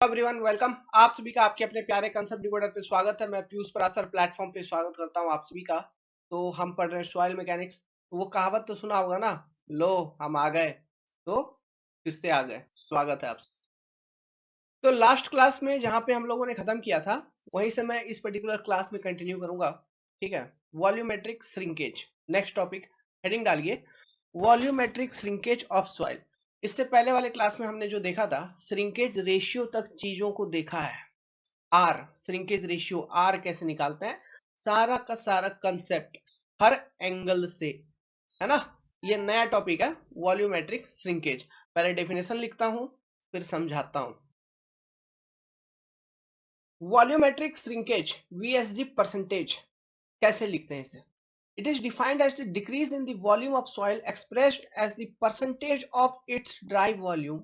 Everyone welcome. आप सभी का आपके अपने प्यारे कंसेप्ट डिकोडर पे स्वागत है। मैं पीयूष पराशर प्लेटफॉर्म पे स्वागत करता हूं आप सभी का। तो हम पढ़ रहे हैं सॉइल मैकेनिक्स। तो वो कहावत तो सुना होगा ना, लो हम आ गए। तो फिर से आ गए, स्वागत है आपसे। तो लास्ट क्लास में जहां पे हम लोगों ने खत्म किया था, वहीं से मैं इस पर्टिकुलर क्लास में कंटिन्यू करूंगा। ठीक है, volumetric shrinkage next topic. Heading डालिए, वॉल्यूमेट्रिक श्रिंकेज ऑफ सॉइल। इससे पहले वाले क्लास में हमने जो देखा था, श्रिंकेज रेशियो तक चीजों को देखा है। आर, श्रिंकेज रेशियो आर कैसे निकालते हैं, सारा का सारा कंसेप्ट हर एंगल से, है ना। ये नया टॉपिक है वॉल्यूमेट्रिक श्रिंकेज। पहले डेफिनेशन लिखता हूं, फिर समझाता हूं। वॉल्यूमेट्रिक श्रिंकेज वीएसजी परसेंटेज कैसे लिखते हैं इसे। It is defined as the decrease in the volume of soil expressed as the percentage of its dry volume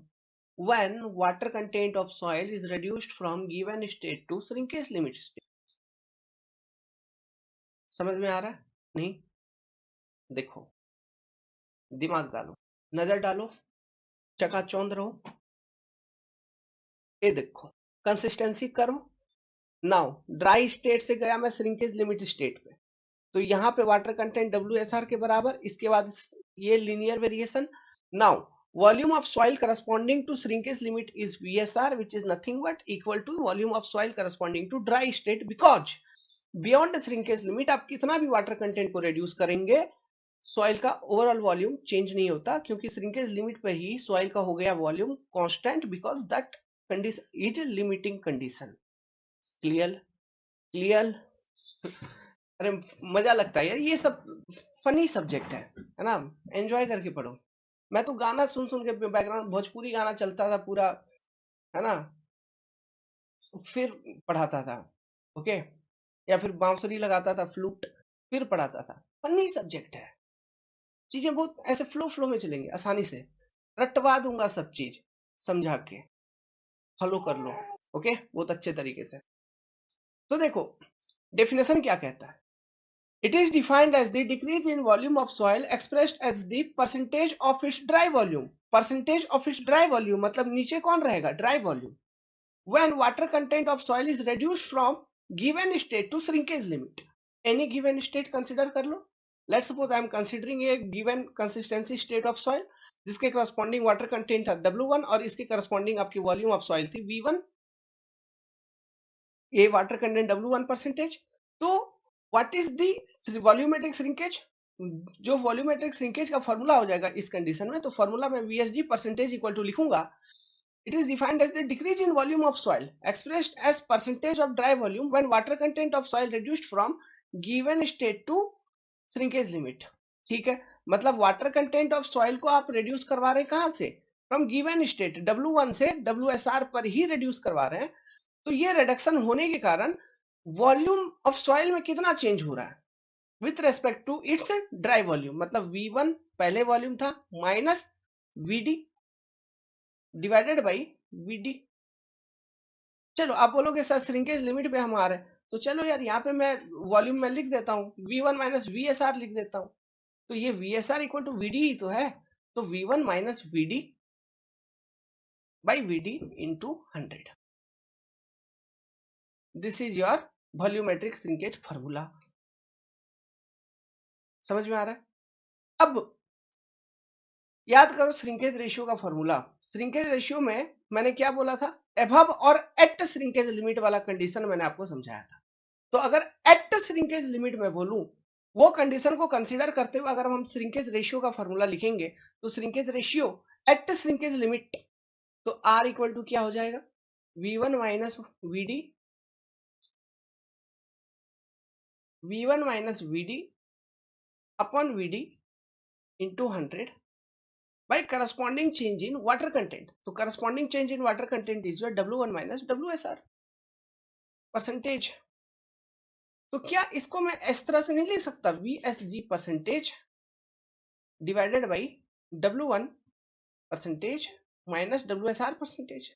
when water content of soil is reduced from given state to shrinkage limit state। समझ में आ रहा है? नहीं? देखो, दिमाग डालो, नजर डालो, चकाचौंध रहो। ये देखो, consistency curve. Now dry state से गया मैं श्रिंकेज लिमिट स्टेट पे, तो यहाँ पे वाटर कंटेंट WSR के बराबर, इसके बाद ये linear variation. Now volume of soil corresponding to shrinkage limit is VSR which is nothing but equal to volume of soil corresponding to dry state, because beyond shrinkage limit आप कितना भी water content को reduce करेंगे, soil का overall volume change नहीं होता, क्योंकि shrinkage limit पे ही सॉइल का हो गया volume constant, because that condition is limiting condition. Clear? Clear? अरे मजा लगता है यार, ये सब फनी सब्जेक्ट है ना। एंजॉय करके पढ़ो। मैं तो गाना सुन सुन के बैकग्राउंड भोजपुरी गाना चलता था पूरा, है ना, फिर पढ़ाता था। ओके, या फिर बांसुरी लगाता था, फ्लूट, फिर पढ़ाता था। फनी सब्जेक्ट है, चीजें बहुत ऐसे फ्लो फ्लो में चलेंगे, आसानी से रटवा दूंगा सब चीज, समझा के फॉलो कर लो। ओके, बहुत अच्छे तरीके से। तो देखो, डेफिनेशन क्या कहता है। It is defined as the decrease in volume of soil expressed as the percentage of its dry volume। Percentage of its dry volume मतलब नीचे कौन रहेगा, dry volume। When water content of soil is reduced from given state to shrinkage limit। Any given state consider कर लो। Let's suppose I am considering a given consistency state of soil जिसके corresponding water content था W1 और इसके corresponding आपकी volume of soil थी V1। ये water content W1%। तो what is the volumetric shrinkage, जो वॉल्यूमेट्रिक श्रिंकेज का फॉर्मूला हो जाएगा इस कंडीशन में, तो फॉर्मूला में VSG परसेंटेज इक्वल टू लिखूंगा। It is defined as the decrease in volume of soil expressed as percentage of dry volume when water content of soil reduced from given state to shrinkage limit. ठीक है, मतलब water content of soil को आप reduce करवा रहे हैं कहां से, फ्रॉम गिवन स्टेट W1 से WSR पर ही रिड्यूस करवा रहे हैं। तो ये रिडक्शन होने के कारण वॉल्यूम ऑफ सॉइल में कितना चेंज हो रहा है with respect to its dry volume, मतलब V1 पहले वॉल्यूम था minus VD divided by VD। चलो आप बोलोगे सर श्रिंकेज लिमिट पे हम आ रहे हैं, तो चलो यार यहाँ पे मैं वॉल्यूम में लिख देता हूँ V1 माइनस VSR लिख देता हूँ। तो ये VSR इक्वल टू VD ही तो है, तो V1 minus VD by VD into 100। This is your volumetric shrinkage formula. समझ में आ रहा है? अब याद करो श्रिंकेज रेशियो का फॉर्मूला। श्रिंकेज रेशियो में मैंने क्या बोला था, एबव और एट श्रिंकेज लिमिट वाला कंडीशन मैंने आपको समझाया था। तो अगर एट श्रिंकेज लिमिट में बोलूं, वो कंडीशन को कंसीडर करते हुए अगर हम श्रिंकेज रेशियो का फॉर्मूला लिखेंगे, तो shrinkage ratio at shrinkage limit, तो आर इक्वल टू क्या हो जाएगा, V1 minus VD, V1 minus VD upon VD into 100 by corresponding change in water content। तो corresponding change in water content is your W1 minus WSR percentage. तो क्या इसको मैं इस तरह से नहीं लिख सकता, VSG percentage divided by W1 percentage minus WSR percentage.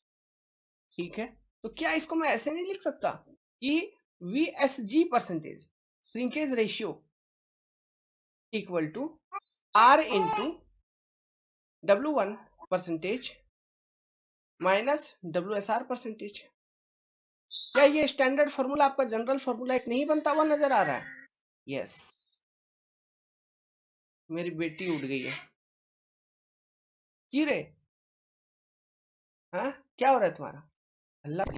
ठीक है, तो क्या इसको मैं ऐसे नहीं लिख सकता कि VSG percentage shrinkage ratio equal to R into W1 percentage minus WSR percentage. क्या ये स्टैंडर्ड फॉर्मूला आपका जनरल फॉर्मूला एक नहीं बनता हुआ नजर आ रहा है? यस। मेरी बेटी उठ गई है। की रे? हाँ, क्या हो रहा है तुम्हारा? अल्लाह,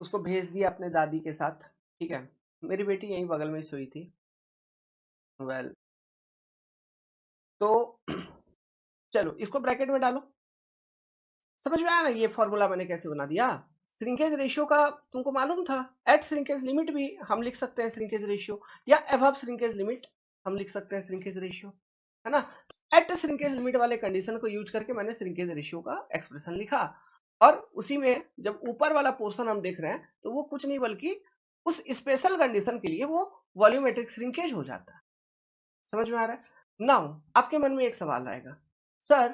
उसको भेज दिया अपने दादी के साथ। ठीक है, मेरी बेटी यहीं बगल में सोई थी। वेल, तो चलो इसको ब्रैकेट में डालो। समझ में आया ना ये फॉर्मूला मैंने कैसे बना दिया? श्रिंकेज रेशियो का तुमको मालूम था, एट श्रिंकेज लिमिट भी हम लिख सकते हैं श्रिंकेज रेशियो, या अबव श्रिंकेज लिमिट हम लिख सकते हैं श्रिंकेज रेशियो, है ना? एट श्रिंकेज लिमिट वाले कंडीशन को यूज करके मैंने श्रिंकेज रेशियो का एक्सप्रेशन लिखा, और उसी में जब ऊपर वाला पोर्शन हम देख रहे हैं तो वो कुछ नहीं बल्कि उस स्पेशल कंडीशन के लिए वो वॉल्यूमेट्रिक श्रिंकेज हो जाता है। समझ में आ रहा है? नाउ आपके मन में एक सवाल आएगा, सर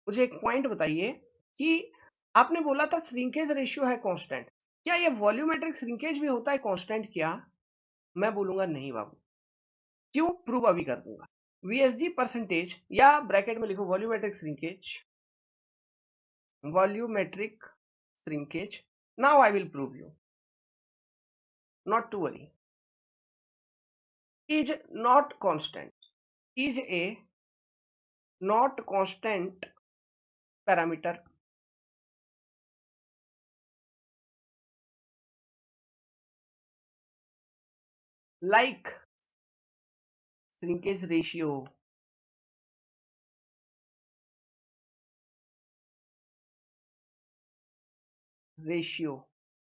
मुझे एक पॉइंट बताइए कि आपने बोला था श्रिंकेज रेशियो है कांस्टेंट, क्या ये वॉल्यूमेट्रिक श्रिंकेज भी होता है कांस्टेंट क्या? मैं बोलूंगा नहीं बाबू। क्यों? प्रूव अभी कर दूंगा। VSG परसेंटेज, या ब्रैकेट में लिखो volumetric shrinkage, volumetric shrinkage. Now I will prove you, not to worry, is not constant, is a not constant parameter like shrinkage ratio,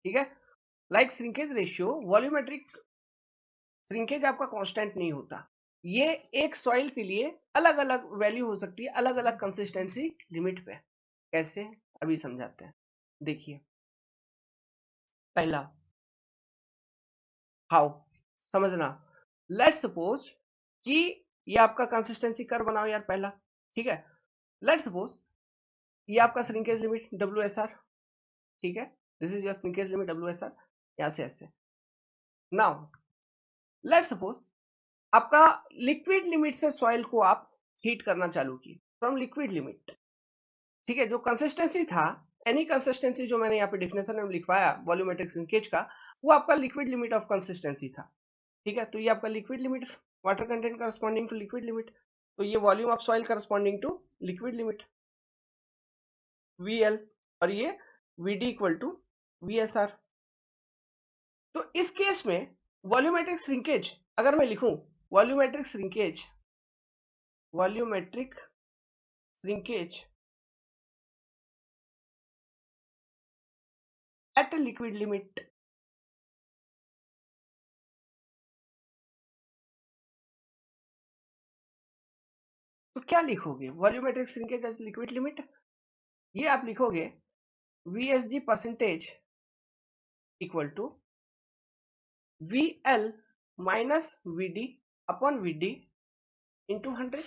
ठीक है? Like shrinkage ratio, volumetric shrinkage आपका constant नहीं होता। ये एक सॉइल के लिए अलग अलग वैल्यू हो सकती है, अलग अलग कंसिस्टेंसी लिमिट पे। कैसे? अभी समझाते हैं। देखिए, पहला हाउ, समझना। लेट्स सपोज कि ये आपका कंसिस्टेंसी कर्व बनाओ यार पहला, ठीक है? लेट्स सपोज ये आपका श्रिंकेज लिमिट WSR, ठीक है? This is your shrinkage limit WSR, यहां से ऐसे। नाउ लेट्स सपोज आपका लिक्विड लिमिट से सॉइल को आप हीट करना चालू किए, फ्रॉम लिक्विड लिमिट, ठीक है? जो कंसिस्टेंसी था, एनी कंसिस्टेंसी जो मैंने यहाँ पे डिफिनेशन में लिखवाया वॉल्यूमेट्रिक श्रिंकेज का, वो आपका लिक्विड लिमिट ऑफ कंसिस्टेंसी था, ठीक है? तो ये आपका liquid limit, water content corresponding to liquid limit, तो ये volume of soil corresponding to liquid limit VL, और ये VD इक्वल टू VSR। तो इस केस में वॉल्यूमेट्रिक श्रिंकेज अगर मैं लिखूं, volumetric shrinkage, volumetric shrinkage at liquid limit, तो क्या लिखोगे? Volumetric shrinkage at liquid limit, ये आप लिखोगे VSG percentage equal to VL minus VD upon VD into 100,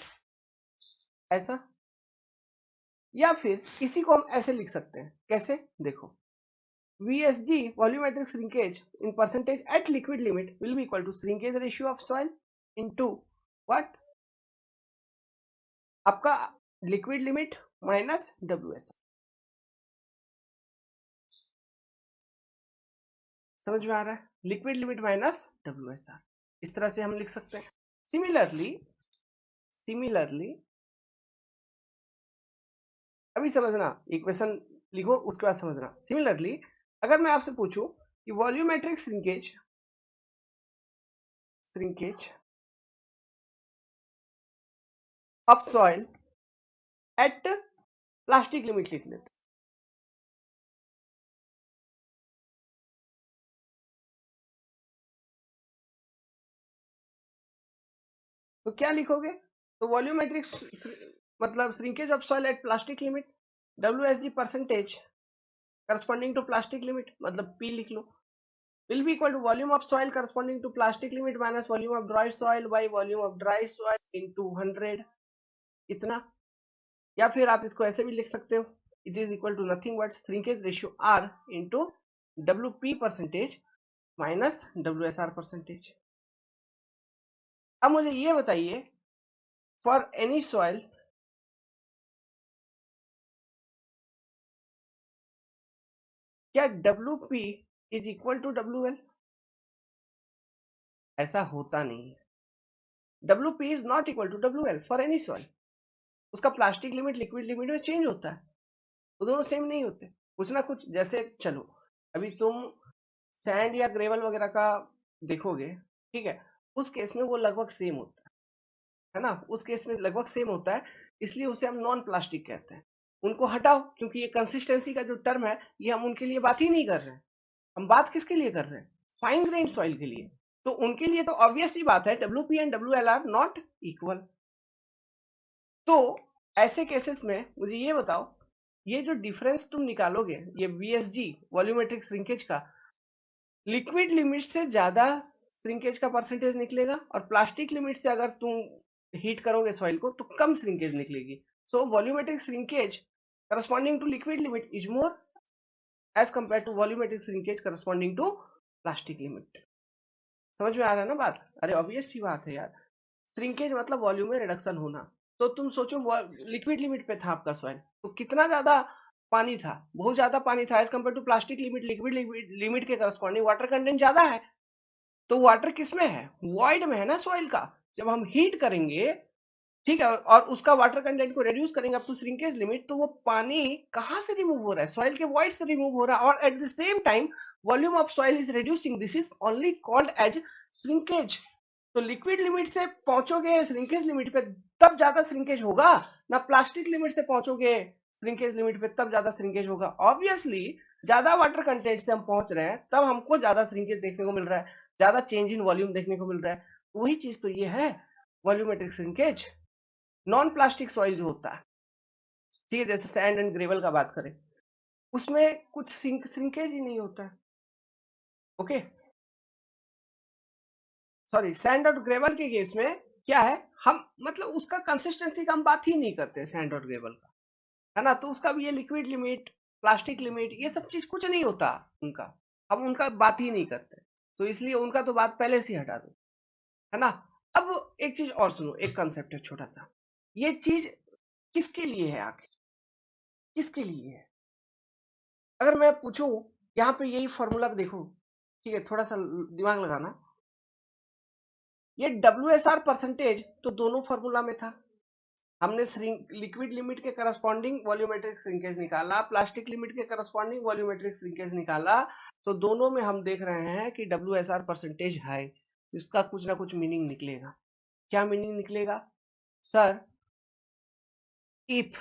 ऐसा। या फिर इसी को हम ऐसे लिख सकते हैं, कैसे? देखो, VSG volumetric shrinkage in percentage at liquid limit will be equal to shrinkage ratio of soil into what? आपका लिक्विड लिमिट माइनस WSR। समझ में आ रहा है? लिक्विड लिमिट माइनस WSR, इस तरह से हम लिख सकते हैं। सिमिलरली अभी समझना, इक्वेशन लिखो उसके बाद समझना। सिमिलरली अगर मैं आपसे पूछूं कि volumetric shrinkage of soil at plastic limit लिख लेते, तो क्या लिखोगे? तो वॉल्यूमेट्रिक मतलब shrinkage of soil at plastic limit, WSG percentage corresponding to plastic limit, मतलब P लिख लो, will be equal to volume of soil corresponding to plastic limit minus volume of dry soil by volume of dry soil into 100, इतना। या फिर आप इसको ऐसे भी लिख सकते हो, it is equal to nothing but shrinkage ratio R into WP percentage minus WSR percentage. अब मुझे ये बताइए, फॉर एनी सॉइल क्या WP is equal to WL? ऐसा होता नहीं है। WP is not equal to WL for any soil. उसका प्लास्टिक लिमिट लिक्विड लिमिट में चेंज होता है, वो दोनों सेम नहीं होते। कुछ ना कुछ, जैसे चलो अभी तुम सैंड या ग्रेवल वगैरह का देखोगे, ठीक है, उस केस में वो लगभग सेम होता है ना, उस केस में लगभग सेम होता है, इसलिए उसे हम नॉन प्लास्टिक कहते हैं। उनको हटाओ, क्योंकि ये कंसिस्टेंसी का जो टर्म है ये हम उनके लिए बात ही नहीं कर रहे हैं। हम बात किसके लिए कर रहे हैं? फाइन ग्रेन सॉइल के लिए। तो उनके लिए तो ऑब्वियसली बात है WP and WL are not equal. तो ऐसे केसेस में मुझे ये बताओ, ये जो डिफरेंस तुम निकालोगे, ये VSG वॉल्यूमेट्रिक श्रिंकेज का, लिक्विड लिमिट से ज्यादा श्रिंकेज का परसेंटेज निकलेगा, और प्लास्टिक लिमिट से अगर तुम हीट करोगे सॉइल को तो कम श्रिंकेज निकलेगी। So volumetric shrinkage corresponding to liquid limit is more as compare to volumetric shrinkage corresponding to plastic limit. समझ में आ रहा है ना बात? अरे ऑब्वियस सी बात है यार, श्रिंकेज मतलब वॉल्यूम में रिडक्शन होना। तो तुम सोचो लिक्विड लिमिट पे था आपका सॉइल, तो कितना ज्यादा पानी था? बहुत ज्यादा पानी था as compare to plastic limit. Liquid limit के करस्पॉन्डिंग वाटर कंटेंट ज्यादा है। तो वाटर किसमें है? वॉइड में है ना सॉइल का। जब हम हीट करेंगे, ठीक है, और उसका वाटर कंटेंट को रिड्यूस करेंगे अप टू श्रिंकेज लिमिट, तो वो पानी कहां से रिमूव हो रहा है? सॉइल के वॉइड से रिमूव हो रहा है, और at the same time volume of soil is reducing. This is only called as shrinkage. तो लिक्विड लिमिट से पहुंचोगे श्रिंकेज लिमिट पे तब ज्यादा श्रिंकेज होगा, ना प्लास्टिक लिमिट से पहुंचोगे श्रिंकेज लिमिट पे तब ज्यादा श्रिंकेज होगा। ऑब्वियसली ज्यादा वाटर कंटेंट से हम पहुंच रहे हैं तब हमको ज्यादा श्रिंकेज देखने को मिल रहा है, ज्यादा चेंज इन वॉल्यूम देखने को मिल रहा है। वही चीज तो ये है volumetric shrinkage. Non plastic soil जो होता है, ठीक है, जैसे सैंड एंड ग्रेवल का बात करें, उसमें कुछ श्रिंकेज ही नहीं होता है। ओके, सॉरी, सैंड और ग्रेवल के केस में क्या है, हम मतलब उसका कंसिस्टेंसी का हम बात ही नहीं करते सैंड और ग्रेवल का, है ना। तो उसका भी ये लिक्विड लिमिट, प्लास्टिक लिमिट, ये सब चीज कुछ नहीं होता उनका, हम उनका बात ही नहीं करते। तो इसलिए उनका तो बात पहले से हटा दो, है ना। अब एक चीज और सुनो, एक कंसेप्ट है छोटा सा, ये चीज किसके लिए है आखिर? किसके लिए है? अगर मैं पूछूं, यहाँ पे यही फॉर्मूला देखो, ठीक है, थोड़ा सा दिमाग लगाना। ये WSR परसेंटेज तो दोनों फॉर्मूला में था। हमने लिक्विड लिमिट के करस्पॉन्डिंग वॉल्यूमेट्रिक श्रिंकेज निकाला, प्लास्टिक लिमिट के करस्पॉन्डिंग वॉल्यूमेट्रिक श्रिंकेज निकाला, तो दोनों में हम देख रहे हैं कि WSR परसेंटेज है। इसका कुछ ना कुछ मीनिंग निकलेगा। क्या मीनिंग निकलेगा सर? इफ,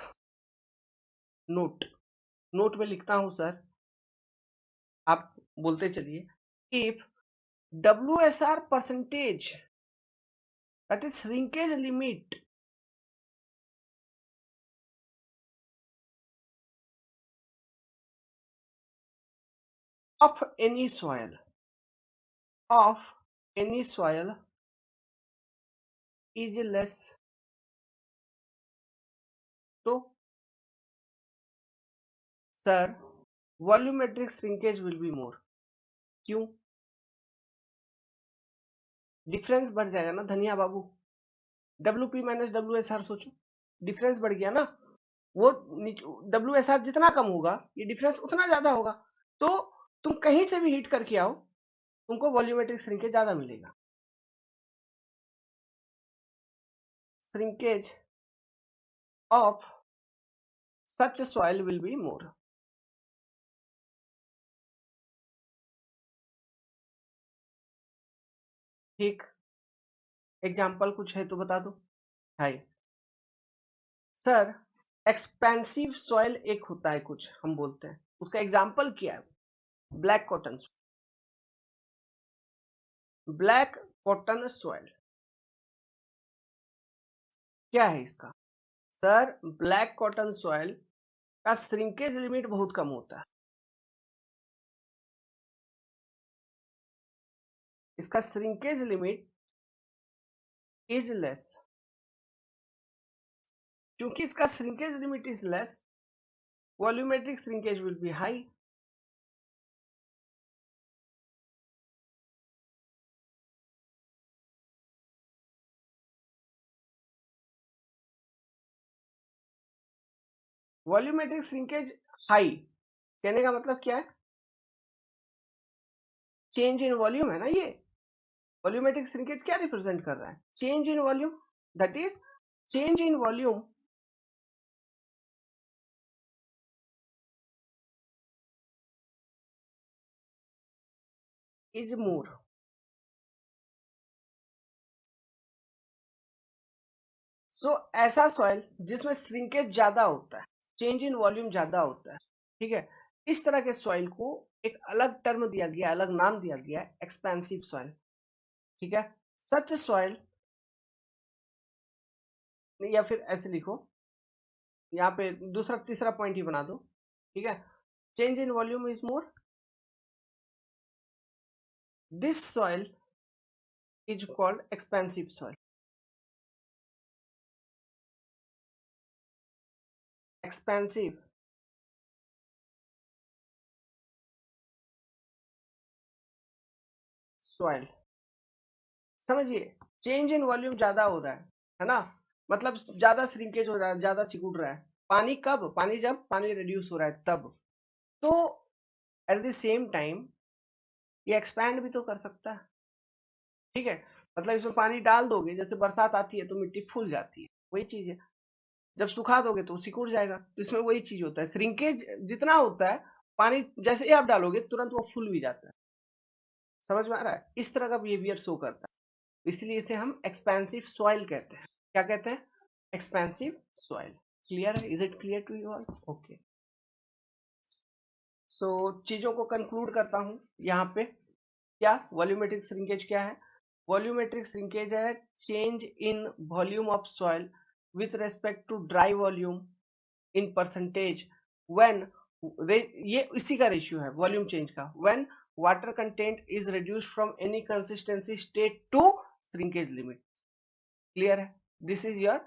नोट, नोट में लिखता हूं सर, आप बोलते चलिए। If WSR percentage, that is shrinkage limit of any soil, of any soil is less, तो sir volumetric shrinkage will be more. क्यों? डिफरेंस बढ़ जाएगा ना धनिया बाबू। WP माइनस WSR सोचो, डिफरेंस बढ़ गया ना। वो WSR जितना कम होगा ये डिफरेंस उतना ज्यादा होगा। तो तुम कहीं से भी हीट करके आओ, तुमको वॉल्यूमेट्रिक श्रिंकेज ज्यादा मिलेगा। Shrinkage of such soil will be more. ठीक, एग्जाम्पल कुछ है तो बता दो। हाय सर, एक्सपेंसिव सॉइल एक होता है कुछ हम बोलते हैं, उसका एग्जाम्पल क्या है? Black cotton, black cotton soil क्या है इसका? सर ब्लैक कॉटन सॉइल का श्रिंकेज लिमिट बहुत कम होता है। इसका श्रिंकेज लिमिट इज लेस। क्योंकि इसका shrinkage limit is less, volumetric shrinkage will be high. Volumetric shrinkage high कहने का मतलब क्या है? चेंज इन वॉल्यूम है ना ये। वॉल्यूमेट्रिक श्रिंकेज क्या रिप्रेजेंट कर रहा है? Change in volume, that is change in volume is more. So ऐसा सॉइल जिसमें श्रिंकेज ज्यादा होता है, चेंज इन वॉल्यूम ज्यादा होता है, ठीक है, इस तरह के सॉइल को एक अलग टर्म दिया गया, अलग नाम दिया गया है, एक्सपेंसिव सॉइल। ठीक है, सच सॉइल, या फिर ऐसे लिखो, यहाँ पे दूसरा तीसरा पॉइंट ही बना दो। ठीक है, change in volume is more, this soil is called expensive soil. Expensive soil, समझिए, चेंज इन वॉल्यूम ज्यादा हो रहा है ना, मतलब ज्यादा श्रिंकेज हो रहा है, ज्यादा सिकुड़ रहा है। पानी कब? पानी जब पानी रिड्यूस हो रहा है तब। तो एट द सेम टाइम ये एक्सपैंड भी तो कर सकता है। ठीक है, मतलब इसमें पानी डाल दोगे, जैसे बरसात आती है तो मिट्टी फूल जाती है, वही चीज है। जब सुखा दोगे तो सिकुड़ जाएगा, तो इसमें वही चीज होता है, श्रिंकेज जितना होता है, पानी जैसे ही आप डालोगे तुरंत वो फूल भी जाता है। समझ में आ रहा है? इस तरह का बिहेवियर शो करता है, इसलिए इसे हम एक्सपेंसिव सॉइल कहते हैं। क्या कहते हैं? Expensive soil. क्लियर है? Is it clear to you all? Okay, so चीजों को कंक्लूड करता हूं यहाँ पे। क्या वॉल्यूमेट्रिक श्रिंकेज क्या है? वॉल्यूमेट्रिक श्रिंकेज है change in volume of soil with respect to dry volume in percentage when, ये इसी का रेशियो है वॉल्यूम चेंज का, when water content is reduced from any consistency state to shrinkage limit. Clear है? This is your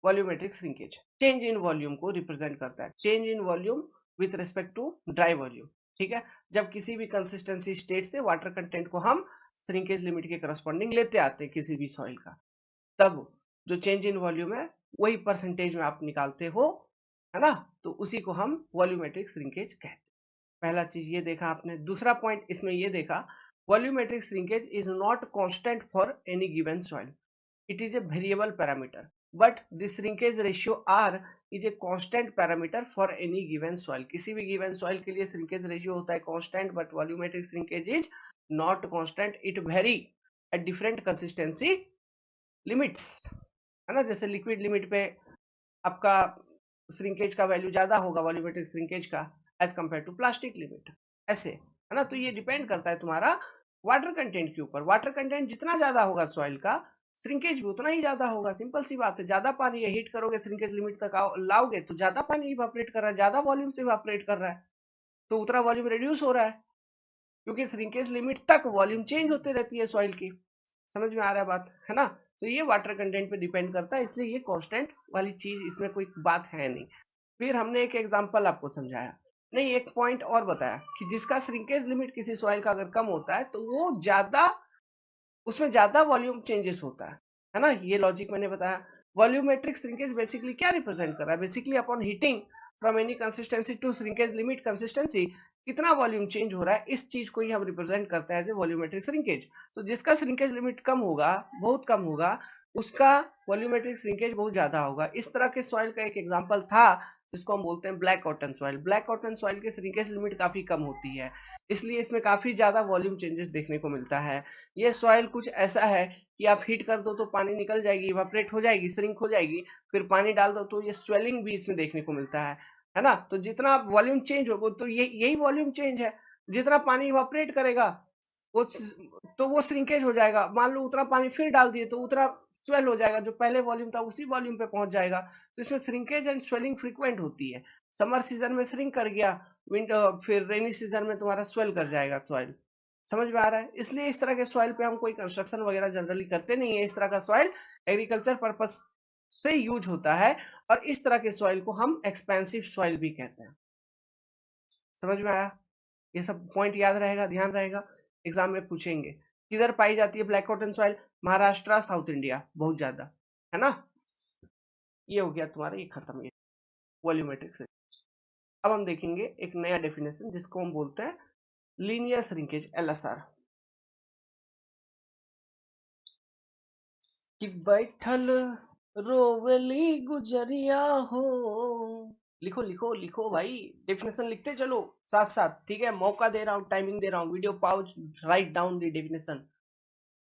volumetric shrinkage. Change in volume को represent करता है, change in volume with respect to dry volume. ठीक है, जब किसी भी कंसिस्टेंसी स्टेट से वाटर कंटेंट को हम श्रिंकेज लिमिट के करस्पॉन्डिंग लेते आते हैं किसी भी सॉइल का, तब जो चेंज इन वॉल्यूम है वही परसेंटेज में आप निकालते हो, है ना, तो उसी को हम वॉल्यूमेट्रिक श्रिंकेज कहते हैं। पहला चीज ये देखा आपने। दूसरा पॉइंट इसमें ये देखा, volumetric shrinkage is not constant for any given soil, it is a variable parameter, but the shrinkage ratio r is a constant parameter for any given soil। किसी भी given soil के लिए shrinkage ratio होता है constant, but volumetric shrinkage is not constant, it vary at different consistency limits, है ना। जैसे liquid limit पे आपका श्रिंकेज का वैल्यू ज्यादा होगा वॉल्यूमेट्रिक श्रिंकेज का as compare to plastic limit, ऐसे, है ना। तो ये डिपेंड करता है तुम्हारा वाटर कंटेंट के ऊपर। वाटर कंटेंट जितना ज्यादा होगा सॉइल का, श्रिंकेज भी उतना ही ज्यादा होगा। सिंपल सी बात है, ज्यादा पानी हीट करोगे श्रिंकेज लिमिट तक लाओगे तो ज्यादा पानी इवापोरेट कर रहा है, ज्यादा वॉल्यूम से इवापोरेट कर रहा है, तो उतना वॉल्यूम रिड्यूस हो रहा है, क्योंकि श्रिंकेज लिमिट तक वॉल्यूम चेंज होते रहती है सॉइल की। समझ में आ रहा है बात, है ना। तो ये वाटर कंटेंट पे डिपेंड करता है, इसलिए ये कांस्टेंट वाली चीज इसमें कोई बात है नहीं। फिर हमने एक एग्जांपल आपको समझाया, नहीं एक पॉइंट और बताया कि जिसका श्रिंकेज लिमिट किसी सॉइल का अगर कम होता है तो वो ज्यादा, उसमें ज्यादा वॉल्यूम चेंजेस होता है ना। ये लॉजिक मैंने बताया। वॉल्यूमेट्रिक श्रिंकेज बेसिकली क्या रिप्रेजेंट कर रहा है? Basically upon heating from any consistency to shrinkage limit consistency, कितना वॉल्यूम चेंज हो रहा है, इस चीज को ही हम रिप्रेजेंट करते हैं एज ए वॉल्यूमेट्रिक श्रिंकेज। तो जिसका श्रिंकेज लिमिट कम होगा, बहुत कम होगा, उसका वॉल्यूमेट्रिक श्रिंकेज बहुत ज्यादा होगा। इस तरह के सॉइल का एक एग्जांपल था जिसको हम बोलते हैं black cotton soil. Black cotton soil की श्रिंकेज लिमिट काफी कम होती है, इसलिए इसमें काफी ज्यादा वॉल्यूम चेंजेस देखने को मिलता है। ये सॉइल कुछ ऐसा है कि आप हीट कर दो तो पानी निकल जाएगी, इवापोरेट हो जाएगी, श्रिंक हो जाएगी, फिर पानी डाल दो तो ये स्वेलिंग भी इसमें देखने को मिलता है ना। तो जितना वॉल्यूम चेंज होगा तो ये यही वॉल्यूम चेंज है, जितना पानी इवापोरेट करेगा वो तो वो श्रिंकेज हो जाएगा। मान लो उतना पानी फिर डाल दिए तो उतना स्वेल हो जाएगा, जो पहले वॉल्यूम था उसी वॉल्यूम पे पहुंच जाएगा। तो इसमें श्रिंकेज एंड स्वेलिंग फ्रीक्वेंट होती है। समर सीजन में श्रिंक कर गया, विंटर फिर रेनी सीजन में तुम्हारा स्वेल कर जाएगा सॉइल। समझ में आ रहा है? इसलिए इस तरह के सॉइल पे हम कोई कंस्ट्रक्शन वगैरह जनरली करते नहीं है। इस तरह का सॉइल एग्रीकल्चर पर्पस से यूज होता है, और इस तरह के सॉइल को हम एक्सपेंसिव सॉइल भी कहते हैं। समझ में आया? ये सब पॉइंट याद रहेगा, ध्यान रहेगा, एग्जाम में पूछेंगे। किधर पाई जाती है black cotton soil? Maharashtra, south India, बहुत ज्यादा, है ना। ये हो गया तुम्हारा, ये खत्म, ये वॉल्यूमेट्रिक से। अब हम देखेंगे एक नया डेफिनेशन जिसको हम बोलते हैं लीनियर श्रिंकेज LSR कि बैठल रोवली गुजरिया हो। लिखो लिखो लिखो भाई, डेफिनेशन लिखते चलो साथ साथ, ठीक है? मौका दे रहा हूं, टाइमिंग दे रहा हूं, video pause, right down the definition.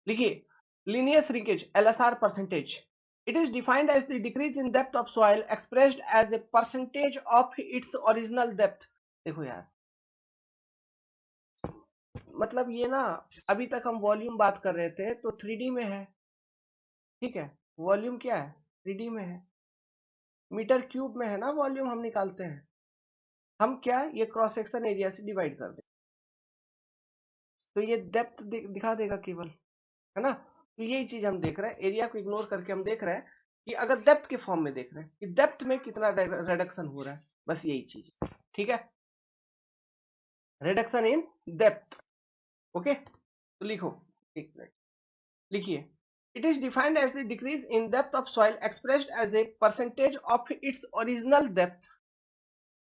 लिखिए, linear shrinkage LSR percentage, it is defined as the decrease in depth of soil expressed as a percentage of its original depth। देखो यार, मतलब ये ना, अभी तक हम वॉल्यूम बात कर रहे थे तो 3D में है, ठीक है? वॉल्यूम क्या है? 3D में है, मीटर क्यूब में है ना वॉल्यूम, हम निकालते हैं। हम क्या, ये क्रॉस सेक्शन एरिया से डिवाइड कर दे तो ये डेप्थ दिखा देगा केवल, है ना? तो यही चीज हम देख रहे हैं, एरिया को इग्नोर करके हम देख रहे हैं कि अगर डेप्थ के फॉर्म में देख रहे हैं कि डेप्थ में कितना रिडक्शन हो रहा है, बस यही चीज, ठीक है? Reduction in depth, okay? तो लिखो, एक मिनट, लिखिए, it is defined as the decrease in depth of soil expressed as a percentage of its original depth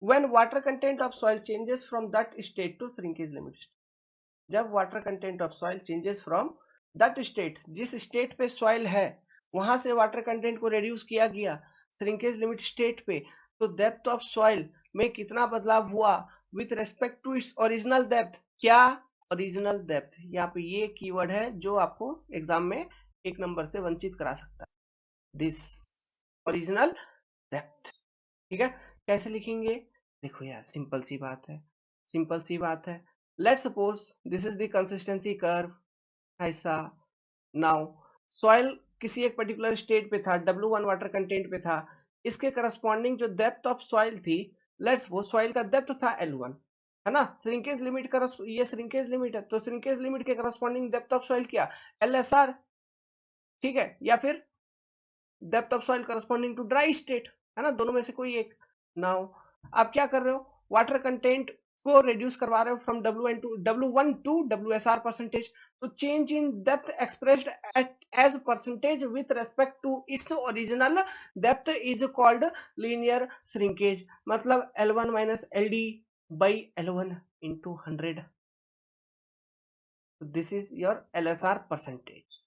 when water content of soil changes from that state to shrinkage limit. जब water content of soil changes from that state, जिस state पे soil है वहां से water content को reduce किया गया shrinkage limit state पे, तो डेप्थ ऑफ सॉइल में कितना बदलाव हुआ with respect to its original depth. क्या? Original depth. यहाँ पे ये कीवर्ड है जो आपको एग्जाम में 1 नंबर से वंचित करा सकता है, दिस ओरिजिनल डेप्थ, ठीक है? कैसे लिखेंगे? देखो यार, सिंपल सी बात है, सिंपल सी बात है। Let's suppose this is the consistency curve, ऐसा। नाउ सॉइल किसी एक पर्टिकुलर स्टेट पे था, W1 वाटर कंटेंट पे था, इसके करस्पॉन्डिंग जो डेप्थ ऑफ सॉइल थी, लेट्स सपोज सॉइल का डेप्थ था L1, है ना? श्रिंकेज लिमिट का, ये श्रिंकेज लिमिट है, तो श्रिंकेज लिमिट के करस्पॉन्डिंग डेप्थ ऑफ सॉइल क्या? LSR, ठीक है? या फिर depth of soil corresponding to dry state, है ना? दोनों में से कोई एक। नाउ आप क्या कर रहे हो? वाटर कंटेंट को रिड्यूस करवा रहे हो from W1 to WSR percentage. तो change in depth expressed as percentage with respect to its original depth is called linear shrinkage. मतलब L1 minus LD by L1 into 100। This is your LSR percentage.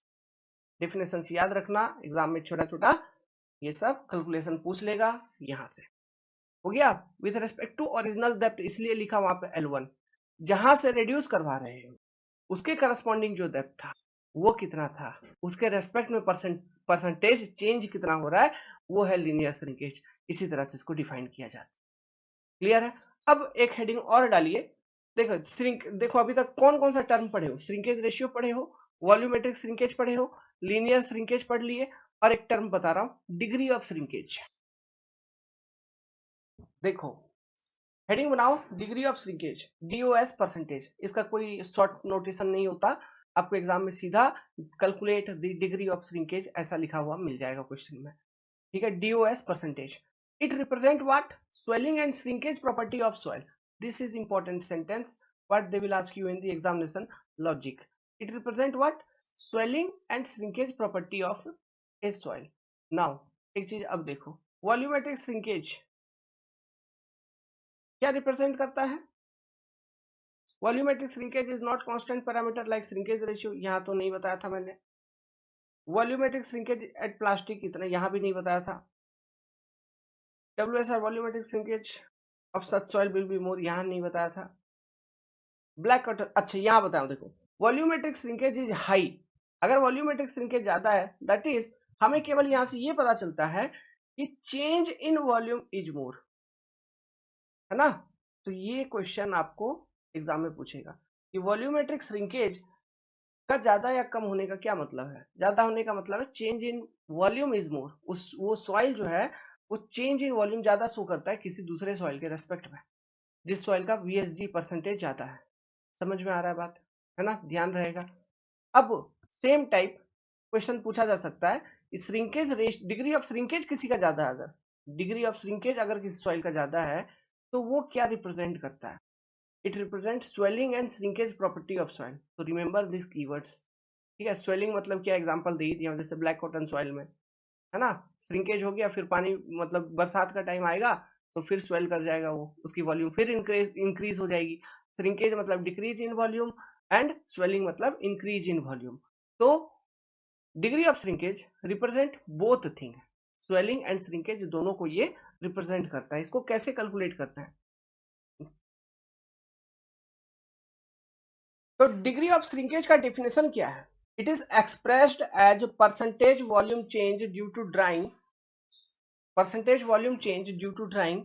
Definition याद रखना, exam में छोटा छोटा ये सब calculation पूछ लेगा। यहां से हो गया with respect to original depth, इसलिए लिखा वहां पे L1। जहां से रिड्यूस करवा रहे हैं उसके करस्पॉन्डिंग जो डेप्थ था वो कितना था, उसके रेस्पेक्ट में परसेंटेज चेंज कितना हो रहा है, वो है लीनियर श्रिंकेज। इसी तरह से इसको डिफाइन किया जाता है। क्लियर है? अब एक हेडिंग और डालिए। देखो देखो अभी तक कौन कौन सा टर्म पढ़े हो? श्रिंकेज रेशियो पढ़े हो, वॉल्यूमेट्रिक श्रिंकेज पढ़े हो, लीनियर श्रिंकेज पढ़ लिए, और एक टर्म बता रहा हूं, डिग्री ऑफ श्रिंकेज। देखो, हेडिंग बनाओ, degree of shrinkage, DOS percentage. इसका कोई शॉर्ट नोटेशन नहीं होता, आपको एग्जाम में सीधा calculate the degree of shrinkage ऐसा लिखा हुआ मिल जाएगा क्वेश्चन में, ठीक है? DOS percentage, it represent what? Swelling and shrinkage property of soil. This is important sentence, what they will ask you in the examination logic. It represent what? Swelling and shrinkage property of A soil. Now एक चीज अब देखो, volumetric shrinkage क्या represent करता है? Volumetric shrinkage is not constant parameter like shrinkage ratio, यहां तो नहीं बताया था मैंने। वॉल्यूमेट्रिक श्रिंकेज एट प्लास्टिक कितना, यहां भी नहीं बताया था। WSR volumetric shrinkage of such soil will be more, यहां नहीं बताया था। ब्लैक कटर, अच्छा यहां बताओ, देखो वॉल्यूमेट्रिक श्रिंकेज इज हाई। अगर वॉल्यूमेट्रिक श्रिंकेज ज्यादा है, दैट इज, हमें केवल यहां से ये पता चलता है कि चेंज इन वॉल्यूम इज मोर, है ना? तो ये क्वेश्चन आपको एग्जाम में पूछेगा कि वॉल्यूमेट्रिक श्रिंकेज का ज्यादा या कम होने का क्या मतलब है? ज्यादा होने का मतलब है चेंज इन वॉल्यूम इज मोर, उस वो सॉइल जो है वो चेंज इन वॉल्यूम ज्यादा शो करता है किसी दूसरे सॉइल के रेस्पेक्ट में, जिस सॉइल का VSG परसेंटेज ज्यादा है। समझ में आ रहा है बात, है ना? ध्यान रहेगा। अब सेम टाइप क्वेश्चन पूछा जा सकता है, श्रिंकेज डिग्री ऑफ श्रिंकेज किसी का ज्यादा है, अगर डिग्री ऑफ श्रिंकेज अगर किसी सॉइल का ज्यादा है तो वो क्या रिप्रेजेंट करता है? It represent swelling and shrinkage property of soil. तो रिमेंबर दिस कीवर्ड्स, ठीक है? स्वेलिंग मतलब क्या, एग्जांपल दी थी जैसे ब्लैक कॉटन सॉइल में, है ना? श्रिंकेज हो गया, फिर पानी मतलब बरसात का टाइम आएगा तो फिर स्वेल कर जाएगा, वो उसकी वॉल्यूम फिर इंक्रीज हो जाएगी। श्रिंकेज मतलब decrease in volume and swelling मतलब इंक्रीज इन वॉल्यूम। तो degree of shrinkage represent both thing, swelling and shrinkage दोनों को ये रिप्रेजेंट करता है। इसको कैसे कैलकुलेट करता है? तो डिग्री ऑफ श्रिंकेज का डेफिनेशन क्या है? It is expressed as percentage volume change due to drying, percentage volume change due to drying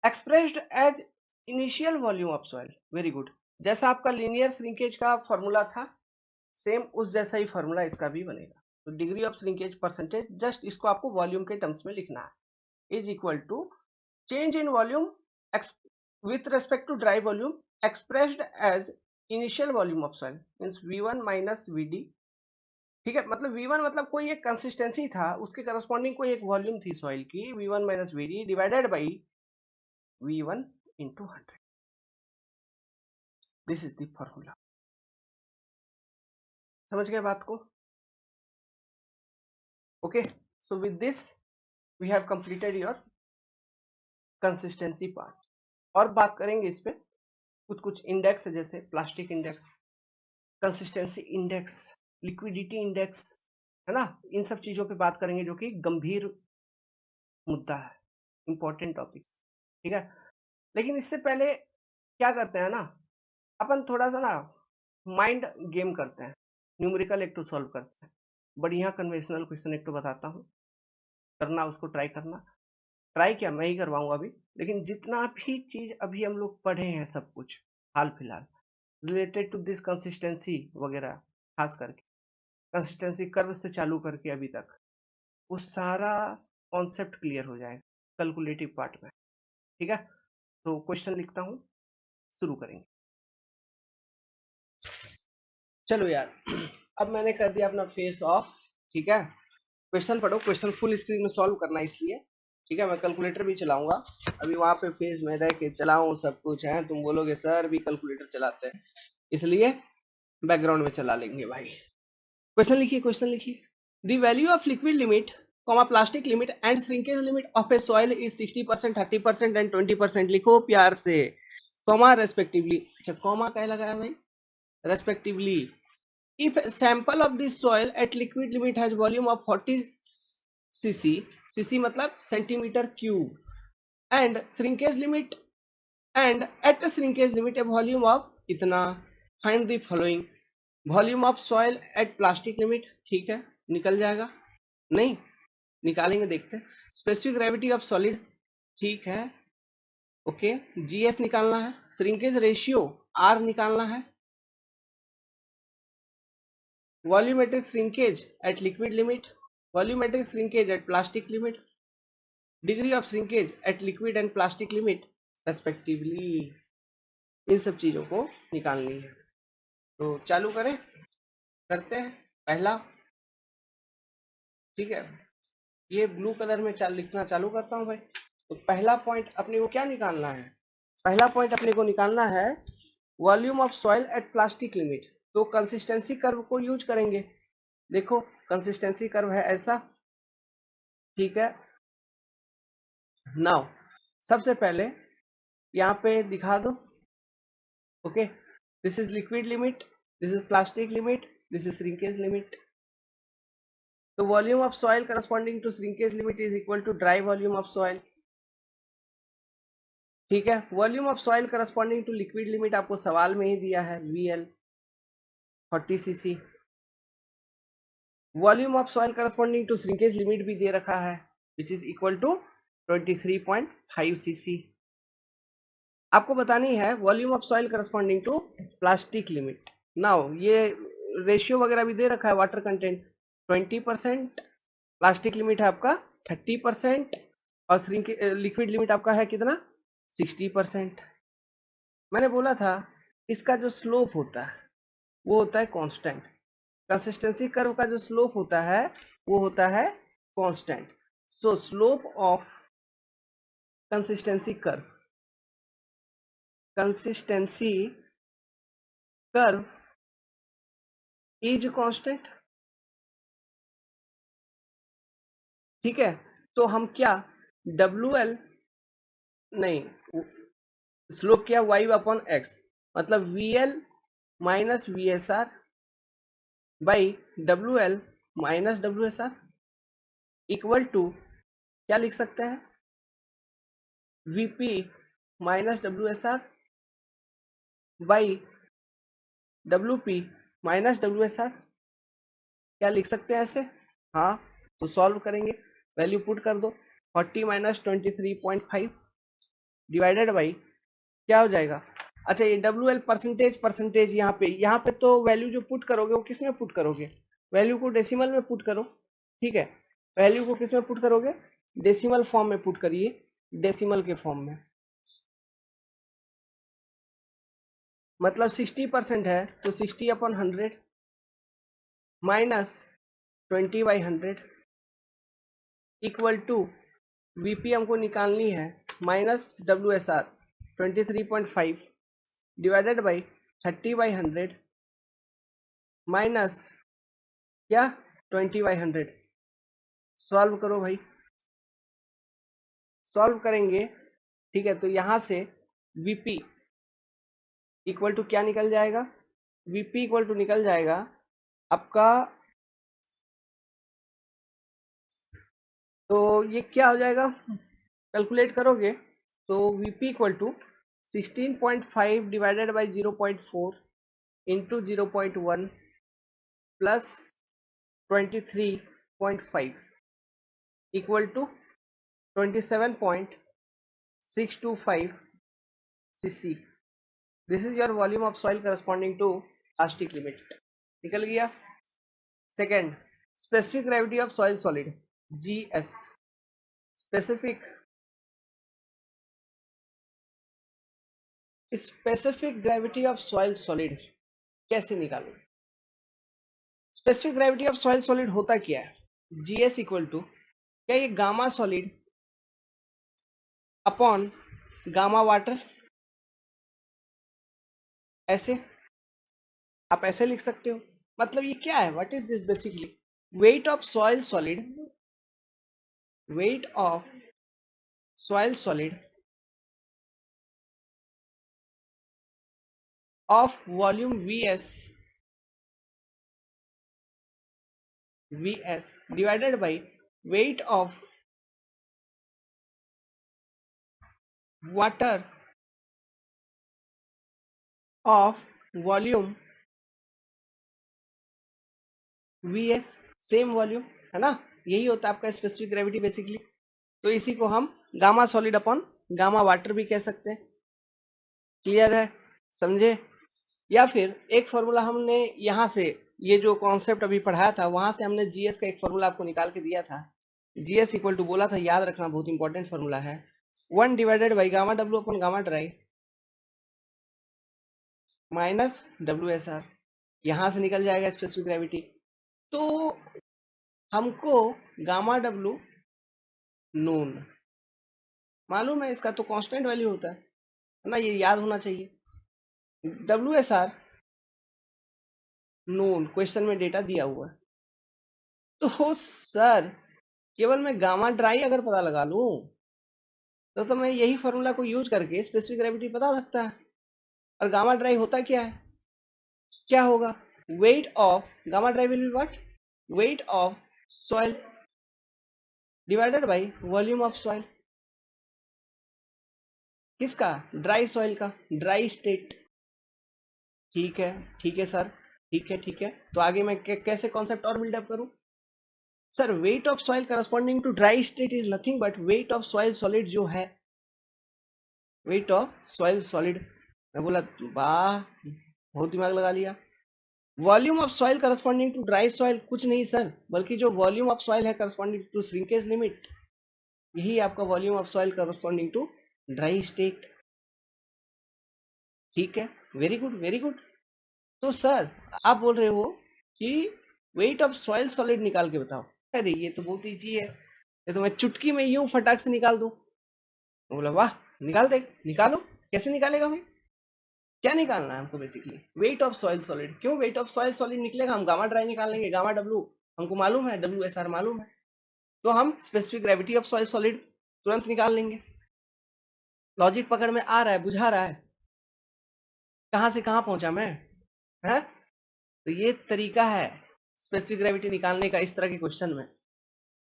expressed as initial volume of soil. Very good. जैसा आपका लीनियर श्रिंकेज का formula था, same उस जैसा ही फॉर्मूला इसका भी बनेगा। तो degree of shrinkage percentage, just इसको आपको वॉल्यूम के टर्म्स में लिखना है, is equal to change in volume with respect to dry volume expressed as initial volume of soil, means V1 minus VD। ठीक है, मतलब V1 मतलब कोई एक कंसिस्टेंसी था, उसके करस्पॉन्डिंग कोई एक वॉल्यूम थी सॉइल की, V1 minus VD divided by V1 into 100। This is the formula. समझ गए बात को? Okay, so with this we have completed your consistency part. और बात करेंगे इस पे कुछ कुछ इंडेक्स, जैसे plastic index, consistency index, liquidity index, है ना। इन सब चीजों पे बात करेंगे जो कि गंभीर मुद्दा है, इंपॉर्टेंट टॉपिक्स। ठीक है, लेकिन इससे पहले क्या करते हैं ना, अपन थोड़ा सा ना माइंड गेम करते हैं, न्यूमेरिकल एक तो सॉल्व करते हैं। बढ़िया कन्वेंशनल क्वेश्चन एक तो बताता हूँ, करना उसको ट्राई करना। ट्राई क्या, मैं ही करवाऊंगा अभी, लेकिन जितना भी चीज अभी हम लोग पढ़े हैं सब कुछ हाल फिलहाल रिलेटेड टू दिस कंसिस्टेंसी वगैरह, खास करके कंसिस्टेंसी कर्व से चालू करके अभी तक, वो सारा कॉन्सेप्ट क्लियर हो जाएगा कैलकुलेटिव पार्ट में। ठीक है, तो क्वेश्चन लिखता हूँ, शुरू करेंगे। चलो यार, अब मैंने कर दिया अपना फेस ऑफ। ठीक है, क्वेश्चन पढ़ो, क्वेश्चन फुल स्क्रीन में सॉल्व करना इसलिए। ठीक है, मैं कैलकुलेटर भी चलाऊंगा, अभी वहां पे फेस में रह के चलाऊं सब कुछ है, तुम बोलोगे सर भी कैलकुलेटर चलाते हैं, इसलिए बैकग्राउंड में चला लेंगे भाई। क्वेश्चन लिखिए, क्वेश्चन लिखिए। The value of liquid limit, plastic limit and shrinkage limit of A soil is 60%, 30% and 20%। लिखो प्यार से, कॉमा रेस्पेक्टिवली। अच्छा, कॉमा क्या लगाया भाई? Respectively. If a sample of this soil at liquid limit has volume of 40 cc, cc मतलब centimetre cube, and shrinkage limit, and at a shrinkage limit a volume of इतना, find the following। Volume of soil at plastic limit, ठीक है, निकल जाएगा, नहीं निकालेंगे, देखते हैं। स्पेसिफिक ग्रेविटी ऑफ सॉलिड, ठीक है, ओके। जीएस निकालना है, श्रिंकेज रेशियो आर निकालना है, volumetric shrinkage at liquid limit, volumetric shrinkage at plastic limit, degree of shrinkage at liquid and plastic limit respectively. इन सब चीजों को निकालनी है। तो चालू करें, करते हैं पहला। ठीक है, ये ब्लू कलर में लिखना चालू करता हूं भाई। तो पहला पॉइंट अपने को क्या निकालना है? पहला पॉइंट अपने को निकालना है volume of soil at plastic limit. तो कंसिस्टेंसी कर्व को यूज करेंगे। देखो कंसिस्टेंसी कर्व है ऐसा, ठीक है। नाउ सबसे पहले यहाँ पे दिखा दो, okay. This is liquid limit, this is plastic limit, this is shrinkage limit. तो volume of soil corresponding to shrinkage limit is equal to dry volume of soil. ठीक है, volume of soil corresponding to liquid limit आपको सवाल में ही दिया है, VL 40 cc। Volume of soil corresponding to shrinkage limit भी दे रखा है, which is equal to 23.5 cc। आपको बतानी है volume of soil corresponding to plastic limit. Now ये रेशियो वगैरह भी दे रखा है, वाटर कंटेंट 20%, प्लास्टिक लिमिट है आपका 30%, और लिक्विड लिमिट आपका है कितना, 60%। मैंने बोला था इसका जो स्लोप होता है वो होता है कांस्टेंट। कंसिस्टेंसी कर्व का जो स्लोप होता है वो होता है constant. So slope of consistency curve, consistency curve is constant. ठीक है, तो हम क्या WL नहीं, स्लोप किया y अपॉन x, मतलब VL minus VSR by WL minus WSR equal to क्या लिख सकते हैं, VP minus WSR by WP minus WSR। क्या लिख सकते हैं ऐसे? हाँ, तो सॉल्व करेंगे, वैल्यू पुट कर दो, 40 माइनस 23.5 डिवाइडेड बाई क्या हो जाएगा। अच्छा, ये WL परसेंटेज यहाँ पे तो वैल्यू जो पुट करोगे वो किस में पुट करोगे, वैल्यू को डेसिमल में पुट करो, ठीक है। वैल्यू को किस में पुट करोगे, डेसिमल फॉर्म में पुट करिए, डेसिमल के फॉर्म में। मतलब 60% है तो 60 upon 100 minus 20/100 equal to VP हमको निकालनी है minus WSR 23.5 divided by 30/100 minus क्या 20/100। सॉल्व करो भाई, सॉल्व करेंगे, ठीक है। तो यहां से VP इक्वल टू क्या निकल जाएगा, VP इक्वल टू निकल जाएगा आपका, तो ये क्या हो जाएगा, कैलकुलेट करोगे तो VP equal to 16.5 divided by 0.4 into 0.1 plus 23.5 equal to 27.625 cc। This is your volume of soil corresponding to plastic limit. निकल गया। Second, specific gravity of soil solid, GS। Specific gravity of soil solid कैसे निकालो। Specific gravity of soil solid होता क्या है, GS equal to क्या, ये gamma solid upon gamma water, ऐसे आप ऐसे लिख सकते हो। मतलब ये क्या है, what is this basically, wait of soil solid, wait of soil solid of volume VS divided by weight of water of volume VS, same volume है ना, यही होता है आपका स्पेसिफिक ग्रेविटी बेसिकली। तो इसी को हम gamma solid upon gamma water भी कह सकते हैं। क्लियर है, समझे। या फिर एक फॉर्मूला हमने यहाँ से, ये जो कॉन्सेप्ट अभी पढ़ाया था वहां से हमने GS का एक फॉर्मूला आपको निकाल के दिया था। GS इक्वल टू बोला था, याद रखना, बहुत इंपॉर्टेंट फॉर्मूला है, 1 divided by gamma W upon gamma dry minus WSR। यहां से निकल जाएगा स्पेसिफिक ग्रेविटी। तो हमको गामा W नोन मालूम है, इसका तो कांस्टेंट वैल्यू होता है ना, ये याद होना चाहिए। WSR नोन क्वेश्चन में डेटा दिया हुआ है। तो सर केवल मैं गामा ड्राई अगर पता लगा लूं तो मैं यही फॉर्मूला को यूज करके स्पेसिफिक ग्रेविटी बता सकता है। और गामा ड्राई होता क्या है, क्या होगा, weight of gamma dry will be what, wait of soil divided by volume of soil. किसका, ड्राई सॉइल का, ड्राई स्टेट। ठीक है, ठीक है सर, ठीक है, ठीक है। तो आगे मैं कैसे कॉन्सेप्ट और बिल्डअप करूं। Sir weight of soil corresponding to dry state is nothing but weight of soil solid जो है, वेट ऑफ सॉइल सॉलिड। मैं बोला वाह, बहुत दिमाग लगा लिया। Volume of soil corresponding to dry soil कुछ नहीं सर, बल्कि जो वॉल्यूम ऑफ सॉइल है करस्पॉन्डिंग टू श्रिंकेज लिमिट, यही आपका volume of soil corresponding to dry state. ठीक है, वेरी गुड, वेरी गुड। तो सर आप बोल रहे हो कि वेट ऑफ सॉइल सॉलिड निकाल के बताओ। अरे ये तो बहुत इजी है, ये तो मैं चुटकी में यूं फटाक से निकाल दूं। बोला वाह, निकाल दे, निकालो। कैसे निकालेगा भाई, क्या निकालना है हमको, basically wait of soil solid. क्यों वेट ऑफ सॉइल सॉलिड निकलेगा, हम गामा ड्राई निकाल लेंगे, गामा W हमको मालूम है, WSR मालूम है, तो हम specific gravity of soil solid तुरंत निकाल लेंगे। लॉजिक पकड़ में आ रहा है, बुझा रहा है, कहां से कहां पहुंचा मैं, है? तो ये तरीका है स्पेसिफिक ग्रेविटी निकालने का इस तरह के क्वेश्चन में।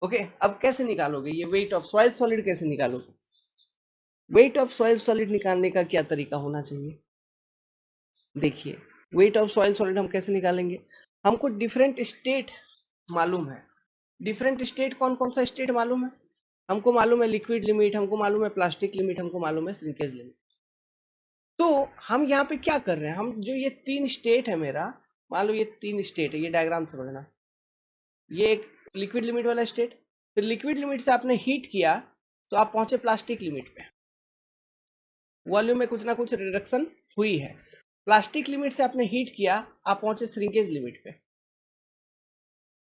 ओके, अब कैसे निकालोगे ये वेट ऑफ सॉइल सॉलिड, कैसे निकालोगे? वेट ऑफ सॉइल सॉलिड निकालने का क्या तरीका होना चाहिए? देखिए, वेट ऑफ सॉइल सॉलिड हम कैसे निकालेंगे? हमको डिफरेंट स्टेट मालूम है। डिफरेंट स्टेट कौन कौन सा स्टेट मालूम है? हमको मालूम है लिक्विड लिमिट, हमको मालूम है प्लास्टिक लिमिट, हमको मालूम है श्रिंकेज लिमिट। तो हम यहाँ पे क्या कर रहे हैं, हम जो ये 3 स्टेट है मेरा, मान लो ये 3 स्टेट है, ये डायग्राम समझना। ये एक लिक्विड लिमिट वाला स्टेट, फिर लिक्विड लिमिट से आपने हीट किया तो आप पहुंचे प्लास्टिक लिमिट पे, वॉल्यूम में कुछ ना कुछ रिडक्शन हुई है। प्लास्टिक लिमिट से आपने हीट किया, आप पहुंचे श्रिंकेज लिमिट पे,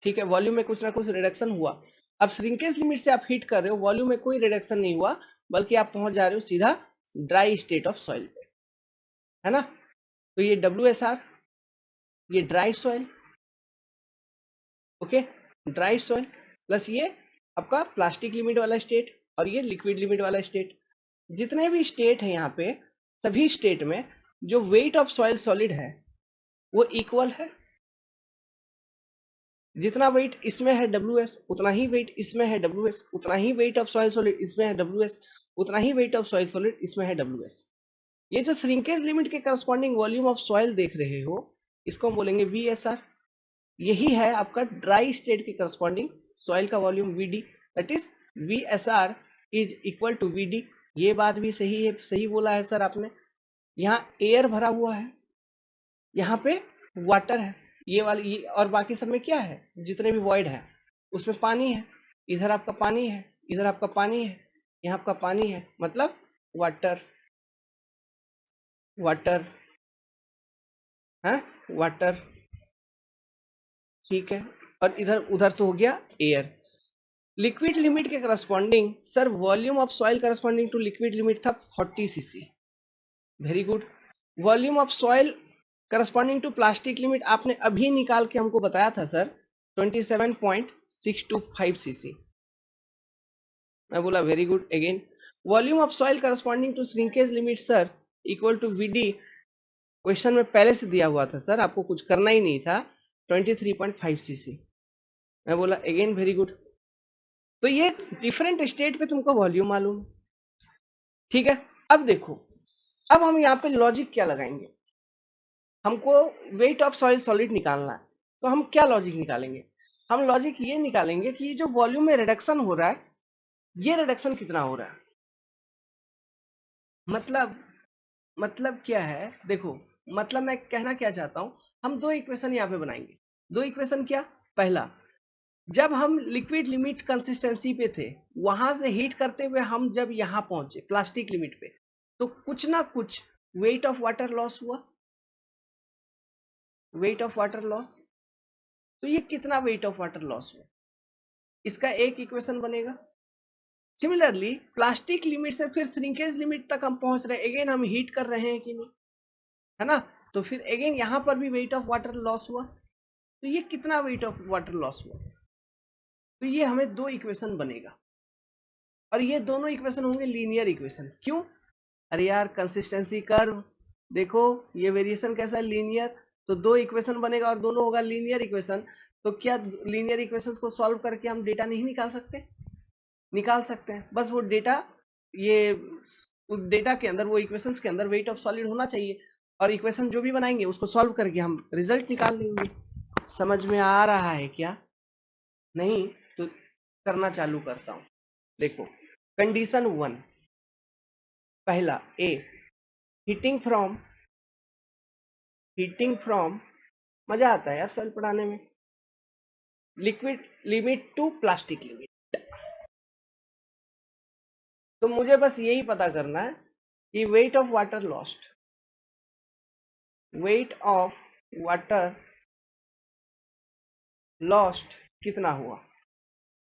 ठीक है, वॉल्यूम में कुछ ना कुछ रिडक्शन हुआ। अब श्रिंकेज लिमिट से आप हीट कर रहे हो, वॉल्यूम में कोई रिडक्शन नहीं हुआ, बल्कि आप पहुंच जा रहे हो सीधा ड्राई स्टेट ऑफ सॉइल पे, है ना? तो ये WSR, ये dry soil, okay, dry soil plus ये आपका प्लास्टिक लिमिट वाला स्टेट और ये लिक्विड लिमिट वाला स्टेट। जितने भी स्टेट है यहाँ पे, सभी स्टेट में जो वेट ऑफ सॉइल सॉलिड है वो इक्वल है। जितना वेट इसमें है WS, उतना ही वेट इसमें है WS, उतना ही वेट ऑफ सॉइल सॉलिड इसमें है WS, उतना ही वेट ऑफ सॉइल सॉलिड इसमें है WS। ये जो श्रिंकेज लिमिट के करस्पॉन्डिंग वॉल्यूम ऑफ सॉइल देख रहे हो, इसको हम बोलेंगे VSR। यही है आपका ड्राई स्टेट के करस्पॉन्डिंग सॉइल का volume VD, that is VSR is equal to VD। ये बात भी सही है, सही बोला है सर आपने। यहाँ एयर भरा हुआ है, यहाँ पे वाटर है, ये वाली ये, और बाकी सब में क्या है, जितने भी वॉइड है उसमें पानी है। इधर आपका पानी है, इधर आपका पानी है, यहाँ आपका पानी है, मतलब वाटर, वाटर है, वाटर, ठीक है। और इधर उधर तो हो गया एयर। लिक्विड लिमिट के corresponding sir volume of soil corresponding to liquid limit था 40 cc, very good. Volume of soil corresponding to plastic limit आपने अभी निकाल के हमको बताया था सर 27.625 cc। मैं बोला very good again. Volume of soil corresponding to shrinkage limit sir equal to VD, question में पहले से दिया हुआ था सर, आपको कुछ करना ही नहीं था, 23.5 cc। मैं बोला अगेन वेरी गुड। तो ये डिफरेंट स्टेट पे तुमको वॉल्यूम मालूम है, ठीक है। अब देखो, अब हम यहाँ पे लॉजिक क्या लगाएंगे, हमको वेट ऑफ सॉइल सॉलिड निकालना है, तो हम क्या लॉजिक निकालेंगे? हम लॉजिक ये निकालेंगे कि जो वॉल्यूम में रिडक्शन हो रहा है, ये रिडक्शन कितना हो रहा है। मतलब क्या है, देखो, मतलब मैं कहना क्या चाहता हूं, हम दो इक्वेशन यहाँ पे बनाएंगे। दो इक्वेशन क्या? पहला, जब हम लिक्विड लिमिट कंसिस्टेंसी पे थे, वहां से हीट करते हुए हम जब यहाँ पहुंचे प्लास्टिक लिमिट पे, तो कुछ ना कुछ वेट ऑफ वाटर लॉस हुआ, वेट ऑफ वाटर लॉस। तो ये कितना वेट ऑफ वाटर लॉस हुआ, इसका एक इक्वेशन बनेगा। सिमिलरली प्लास्टिक लिमिट से फिर श्रिंकेज लिमिट तक हम पहुंच रहे हैं, अगेन हम हीट कर रहे हैं कि नहीं, है ना? तो फिर अगेन यहाँ पर भी वेट ऑफ वाटर लॉस हुआ, तो ये कितना वेट ऑफ वाटर लॉस हुआ। तो ये हमें दो इक्वेशन बनेगा, और ये दोनों इक्वेशन होंगे लीनियर इक्वेशन। क्यों? अरे यार कंसिस्टेंसी कर्व देखो, ये वेरिएशन कैसा है, लीनियर। तो दो इक्वेशन बनेगा और दोनों होगा लीनियर इक्वेशन। तो क्या लीनियर इक्वेशंस को सॉल्व करके हम डेटा नहीं निकाल सकते? निकाल सकते हैं, बस वो डेटा, ये उस डेटा के अंदर, वो इक्वेशंस के अंदर वेट ऑफ सॉलिड होना चाहिए, और इक्वेशन जो भी बनाएंगे उसको सॉल्व करके हम रिजल्ट निकाल लेंगे। समझ में आ रहा है क्या? नहीं तो करना चालू करता हूं। देखो, कंडीशन 1, पहला ए, हीटिंग फ्रॉम, मजा आता है यार सेल पढ़ाने में, liquid limit to plastic limit. तो मुझे बस यही पता करना है कि weight of water lost, weight of water lost कितना हुआ।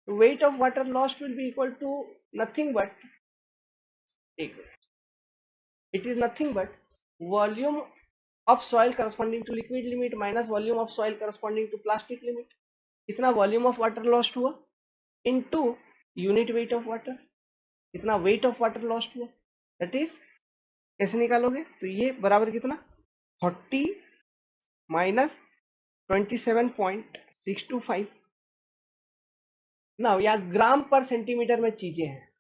Weight of water lost will be equal to nothing but, it is nothing but volume of soil corresponding to liquid limit minus volume of soil corresponding to plastic limit. कितना volume of water lost हुआ into unit weight of water, कितना weight of water lost हुआ। That is कैसे निकालोगे, तो ये बराबर कितना 40 माइनस 27.625 ना, या ग्राम पर सेंटीमीटर में चीजें हैं,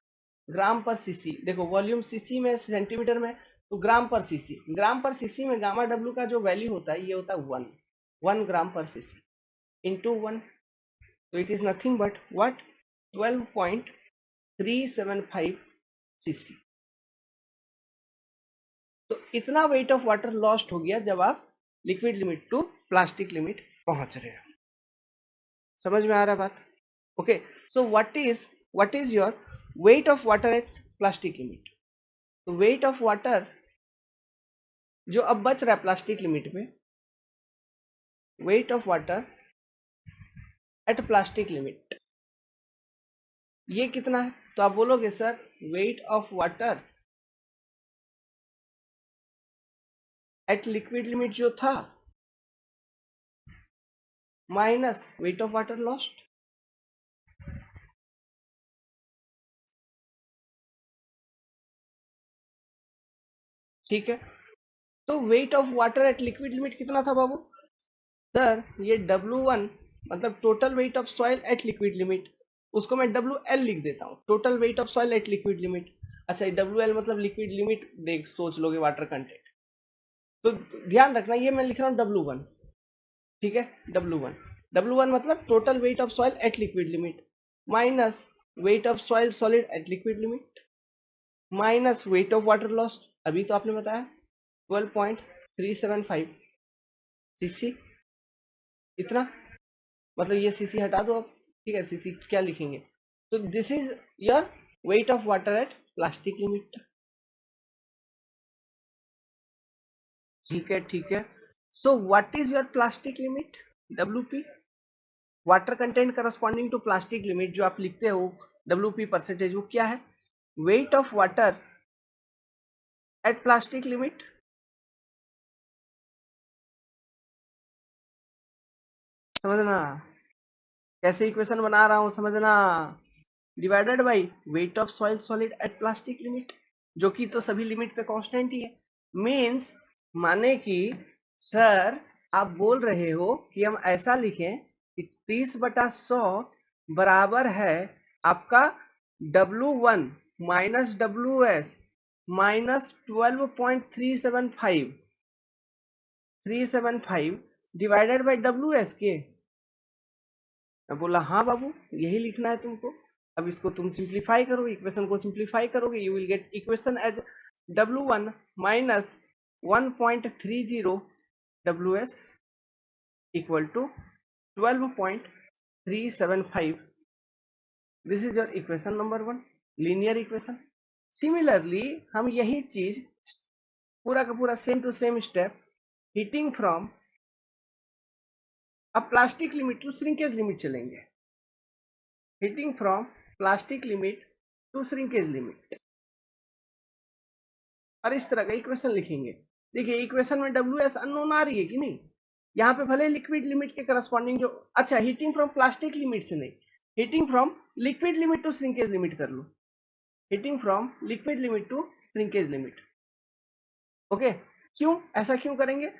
ग्राम पर सीसी, देखो वॉल्यूम सीसी में सेंटीमीटर में, तो ग्राम पर सीसी, ग्राम पर सीसी में गामा डब्ल्यू का जो वैल्यू होता है ये होता है 1 ग्राम पर सीसी इंटू 1, तो it is nothing but what 12.375 CC. तो इतना वेट ऑफ वाटर लॉस्ट हो गया जब आप liquid limit to plastic limit पहुंच रहे हो। समझ में आ रहा है बात? Okay, so what is your weight of water at plastic limit? तो वेट ऑफ वाटर जो अब बच रहा है प्लास्टिक लिमिट में, weight of water at plastic limit ये कितना है? तो आप बोलोगे sir weight of water at liquid limit जो था minus weight of water lost. ठीक है, तो weight of water at liquid limit कितना था बाबू? सर ये W1 मतलब total weight of soil at liquid limit, उसको मैं WL लिख देता हूँ, total weight of soil at liquid limit. अच्छा, ये WL मतलब लिक्विड लिमिट देख सोच लोगे वाटर कंटेंट, तो ध्यान रखना ये मैं लिख रहा हूँ W1। ठीक है, W1 मतलब total weight of soil at liquid limit minus weight of soil solid eight liquid limit minus weight of water lost, अभी तो आपने बताया 12.375 सीसी, इतना, मतलब ये सीसी हटा दो अब। ठीक है, सीसी क्या लिखेंगे, तो this is your weight of water at plastic limit. ठीक है, so what is your plastic limit? WP, water content corresponding to plastic limit जो आप लिखते हो WP परसेंटेज, वो क्या है? Weight of water at plastic limit, समझना कैसे इक्वेशन बना रहा हूं, समझना, divided by weight of soil solid at plastic limit, जो कि तो सभी लिमिट पे कांस्टेंट ही है। मींस माने कि सर आप बोल रहे हो कि हम ऐसा लिखें कि 30/100 बराबर है आपका W1 minus WS minus 12.375 divided by WS के। मैं बोला हाँ बाबू यही लिखना है तुमको। अब इसको तुम सिंप्लीफाई करो, इक्वेशन को सिंप्लीफाई करोगे, you will get equation as W1 minus 1.30 WS equal to 12.375। This is your equation number 1, linear equation. Similarly हम यही चीज पूरा का पूरा same to same step heating from अब plastic limit to shrinkage limit चलेंगे, heating from plastic limit to shrinkage limit, और इस तरह का इक्वेशन लिखेंगे। देखिए इक्वेशन में WS अननोन आ रही है कि नहीं, यहाँ पे भले लिक्विड लिमिट के करस्पॉन्डिंग जो, अच्छा हीटिंग फ्रॉम प्लास्टिक लिमिट से नहीं, heating from liquid limit to shrinkage limit कर लो, heating from liquid limit to shrinkage limit. Okay, क्यों ऐसा क्यों करेंगे?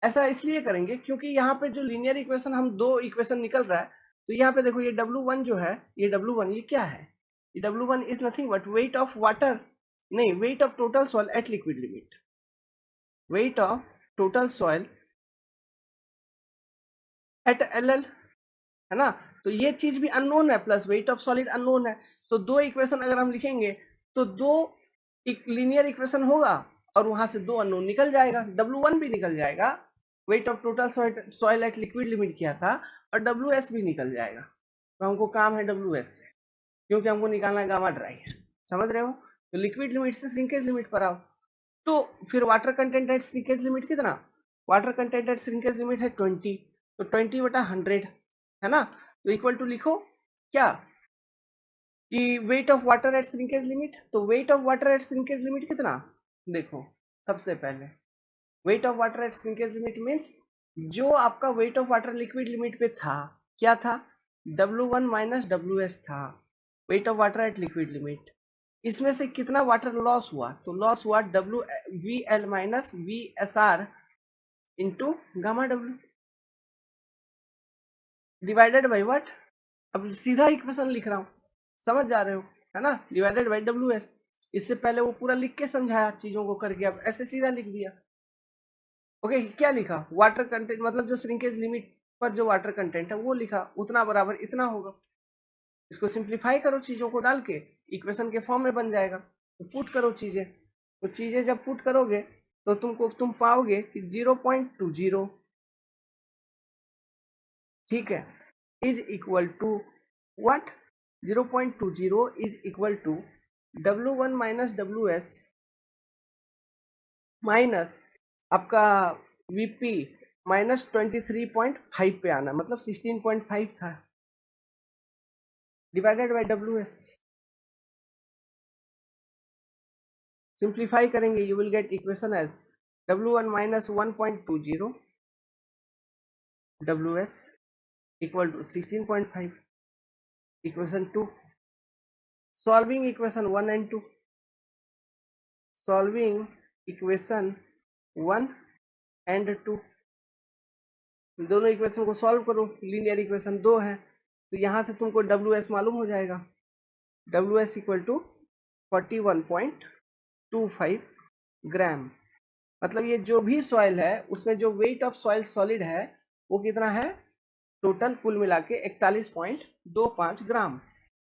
ऐसा इसलिए करेंगे क्योंकि यहाँ पे जो लीनियर इक्वेशन हम दो इक्वेशन निकल रहा है, तो यहाँ पे देखो ये W1 जो है, ये W1 ये क्या है? ये W1 is nothing but weight of water, नहीं weight of total soil at liquid limit, weight of total soil at LL, है ना? तो ये चीज भी अननोन है, plus weight of solid unknown है, तो दो इक्वेशन अगर हम लिखेंगे तो दो लीनियर इक्वेशन होगा और वहां से दो अननोन निकल जाएगा, W1 भी निकल जाएगा, wait of total soil at liquid limit किया था, और WS भी निकल जाएगा। तो हमको काम है WS से, क्योंकि हमको निकालना है गामा ड्राई, समझ रहे हो? तो लिक्विड लिमिट से श्रिंकेज लिमिट पर आओ, तो फिर water content at shrinkage limit कितना? Water content at shrinkage limit है 20, तो 20/100 है ना, तो इक्वल टू लिखो क्या कि weight of water at shrinkage limit, तो weight of water at shrinkage limit कितना? देखो सबसे पहले weight of water at shrinkage limit means जो आपका weight of water liquid limit पे था क्या था? W1 माइनस WS था weight of water at liquid limit, इसमें से कितना वाटर लॉस हुआ, तो लॉस हुआ WVL minus VSR into gamma W divided by what. अब सीधा इक्वेशन लिख रहा हूं, समझ जा रहे हो, है ना, डिवाइडेड बाई WS। इससे पहले वो पूरा लिख के समझाया चीजों को करके, अब ऐसे सीधा लिख दिया। ओके, क्या लिखा, वाटर कंटेंट मतलब जो श्रिंकेज लिमिट पर जो वाटर कंटेंट है वो लिखा, उतना बराबर इतना होगा। इसको सिंप्लीफाई करो चीजों को डाल के, इक्वेशन के फॉर्म में बन जाएगा। तो पुट करो चीजें, तो चीजें जब पुट करोगे तो तुम पाओगे कि 0.20, ठीक है, is equal to what, 0.20 is equal to W1 minus WS minus आपका VP माइनस 23.5 पे आना, मतलब 16.5 था, डिवाइडेड बाई WS। सिंप्लीफाई करेंगे, you will get equation as W1 minus 1.20 WS equal to 16.5। Equation 2, solving equation 1 and 2, solving equation 1 and 2, दोनों equation को solve करो, linear equation 2 है, तो यहां से तुमको WS मालूम हो जाएगा, WS इक्वल टू 41.25 ग्राम। मतलब ये जो भी सॉइल है उसमें जो वेट ऑफ सॉइल सॉलिड है वो कितना है, टोटल कुल मिला के 41.25 ग्राम।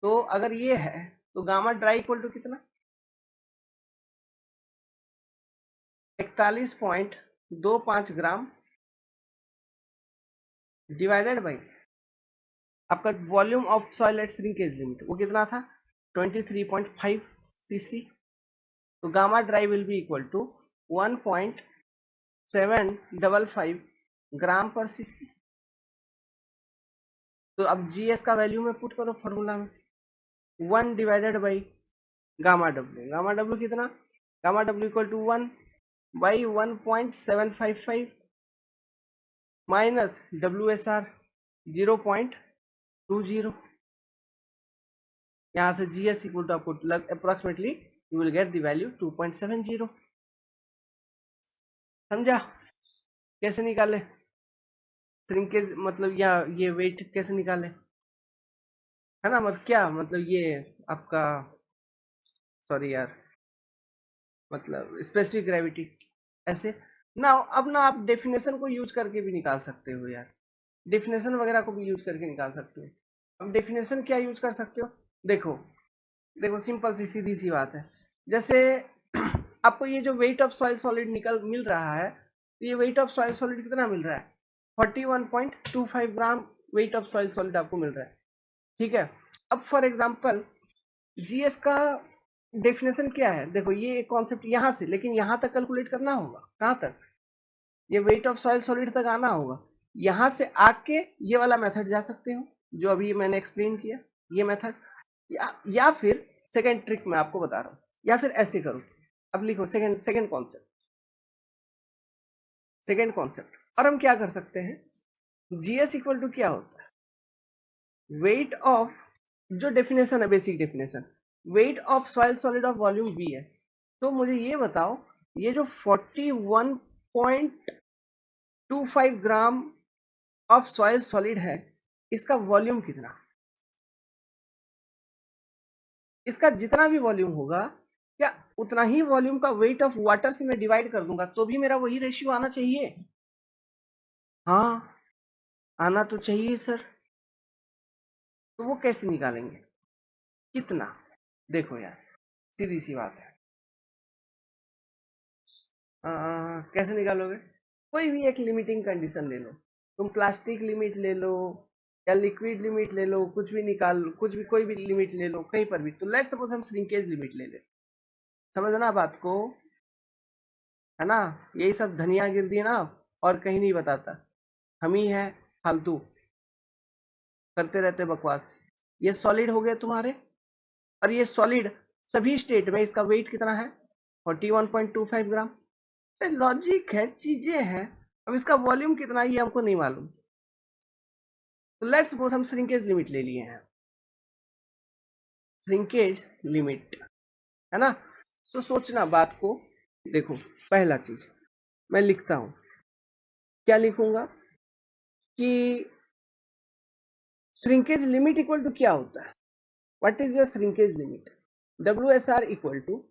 तो अगर ये है तो गामा ड्राई इक्वल टू कितना, 41.25 ग्राम डिवाइडेड बाई आपका volume of soil at shrinkage limit, वो कितना था 23.5 cc। तो gamma dry will be equal to 1.755 gram per cc। तो अब GS का वैल्यू में पुट करो फॉर्मूला में, 1 divided by gamma W, gamma W कितना, gamma W equal to 1 by 1.755 minus WSR 0.20। यहाँ से GS इक्वल टू आपको approximately you will get the value 2.70। समझा कैसे निकाले श्रिंकेज, मतलब या ये वेट कैसे निकाले, है ना, मतलब क्या मतलब ये आपका, सॉरी यार, मतलब स्पेसिफिक ग्रेविटी ऐसे ना। अब ना आप डेफिनेशन को यूज करके भी निकाल सकते हो यार, डेफिनेशन वगैरह को भी यूज करके निकाल सकते हो। अब डेफिनेशन क्या यूज कर सकते हो, देखो देखो सिंपल सी सीधी सी बात है, जैसे आपको ये जो वेट ऑफ सॉइल सॉलिड मिल रहा है, तो ये वेट ऑफ सॉइल सॉलिड कितना मिल रहा है, 41.25 gram weight of soil solid आपको मिल रहा है, ठीक है। अब फॉर एग्जांपल GS का डेफिनेशन क्या है, देखो ये एक कॉन्सेप्ट यहाँ से, लेकिन यहाँ तक कैलकुलेट करना होगा, कहाँ तक, ये वेट ऑफ सॉइल सॉलिड तक आना होगा। यहाँ से आके ये वाला मेथड जा सकते हो जो अभी मैंने एक्सप्लेन किया, ये मेथड, या फिर सेकेंड ट्रिक मैं आपको बता रहा हूँ, या फिर ऐसे करो, अब लिखो second second concept, second concept. और हम क्या कर सकते हैं, GS इक्वल टू क्या होता है, वेट ऑफ, जो डेफिनेशन है basic definition, wait of soil solid of volume VS। तो मुझे ये बताओ, ये जो 41.25 ग्राम ऑफ सॉइल सॉलिड है, इसका वॉल्यूम कितना, इसका जितना भी वॉल्यूम होगा, क्या उतना ही वॉल्यूम का वेट ऑफ वाटर से मैं डिवाइड कर दूंगा तो भी मेरा वही रेशियो आना चाहिए, हाँ आना तो चाहिए सर। तो वो कैसे निकालेंगे, कितना, देखो यार सीधी सी बात है, कैसे निकालोगे, कोई भी एक लिमिटिंग कंडीशन ले लो, तुम प्लास्टिक लिमिट ले लो या लिक्विड लिमिट ले लो, कुछ भी निकाल लो, कुछ भी कोई भी लिमिट ले लो कहीं पर भी। तो लेट्स सपोज हम श्रिंकेज लिमिट ले ले, समझना बात को, है ना, यही सब धनिया गिर दी ना और कहीं नहीं बताता, हम ही है फालतू करते रहते बकवास। ये सॉलिड हो गए तुम्हारे, और ये सॉलिड सभी स्टेट में इसका वेट कितना है 41.25 ग्राम। लॉजिक है, चीजें हैं, अब इसका वॉल्यूम कितना है ये हमको नहीं मालूम। तो लेट्स सपोज हम श्रिंकेज लिमिट ले लिए हैं, श्रिंकेज लिमिट है ना। तो सोचना बात को। देखो पहला चीज मैं लिखता हूं, क्या लिखूंगा कि श्रिंकेज लिमिट इक्वल टू क्या होता है, what is your shrinkage limit, WSR equal to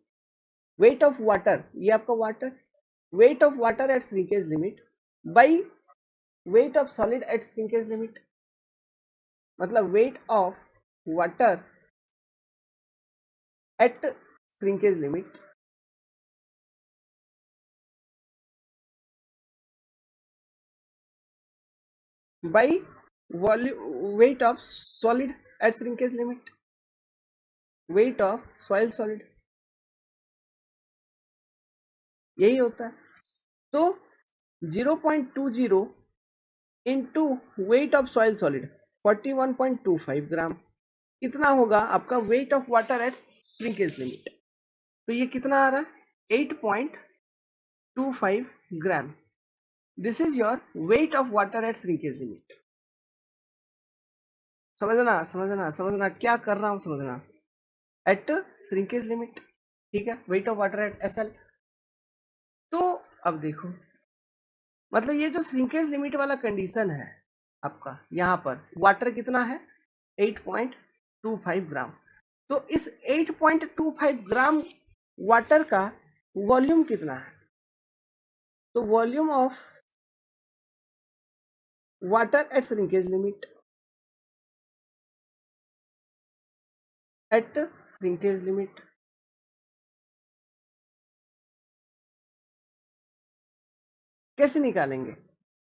weight of water, ये आपका water, weight of water at shrinkage limit by weight of solid at shrinkage limit, मतलब weight of water at shrinkage limit by weight of solid at shrinkage limit, weight of soil solid, यही होता है। तो 0.20 into weight of soil solid 41.25 gram, कितना होगा आपका weight of water at shrinkage limit. तो ये कितना आ रहा है 8.25 gram. This is your weight of water at shrinkage limit. समझना समझना समझना क्या कर रहा हूं, समझना एट श्रिंकेज लिमिट, ठीक है, weight of water eight SL। तो अब देखो, मतलब ये जो श्रिंकेज लिमिट वाला कंडीशन है आपका, यहां पर वाटर कितना है 8.25 ग्राम। तो इस 8.25 ग्राम वाटर का वॉल्यूम कितना है, तो volume of water at shrinkage limit, at shrinkage limit, कैसे निकालेंगे।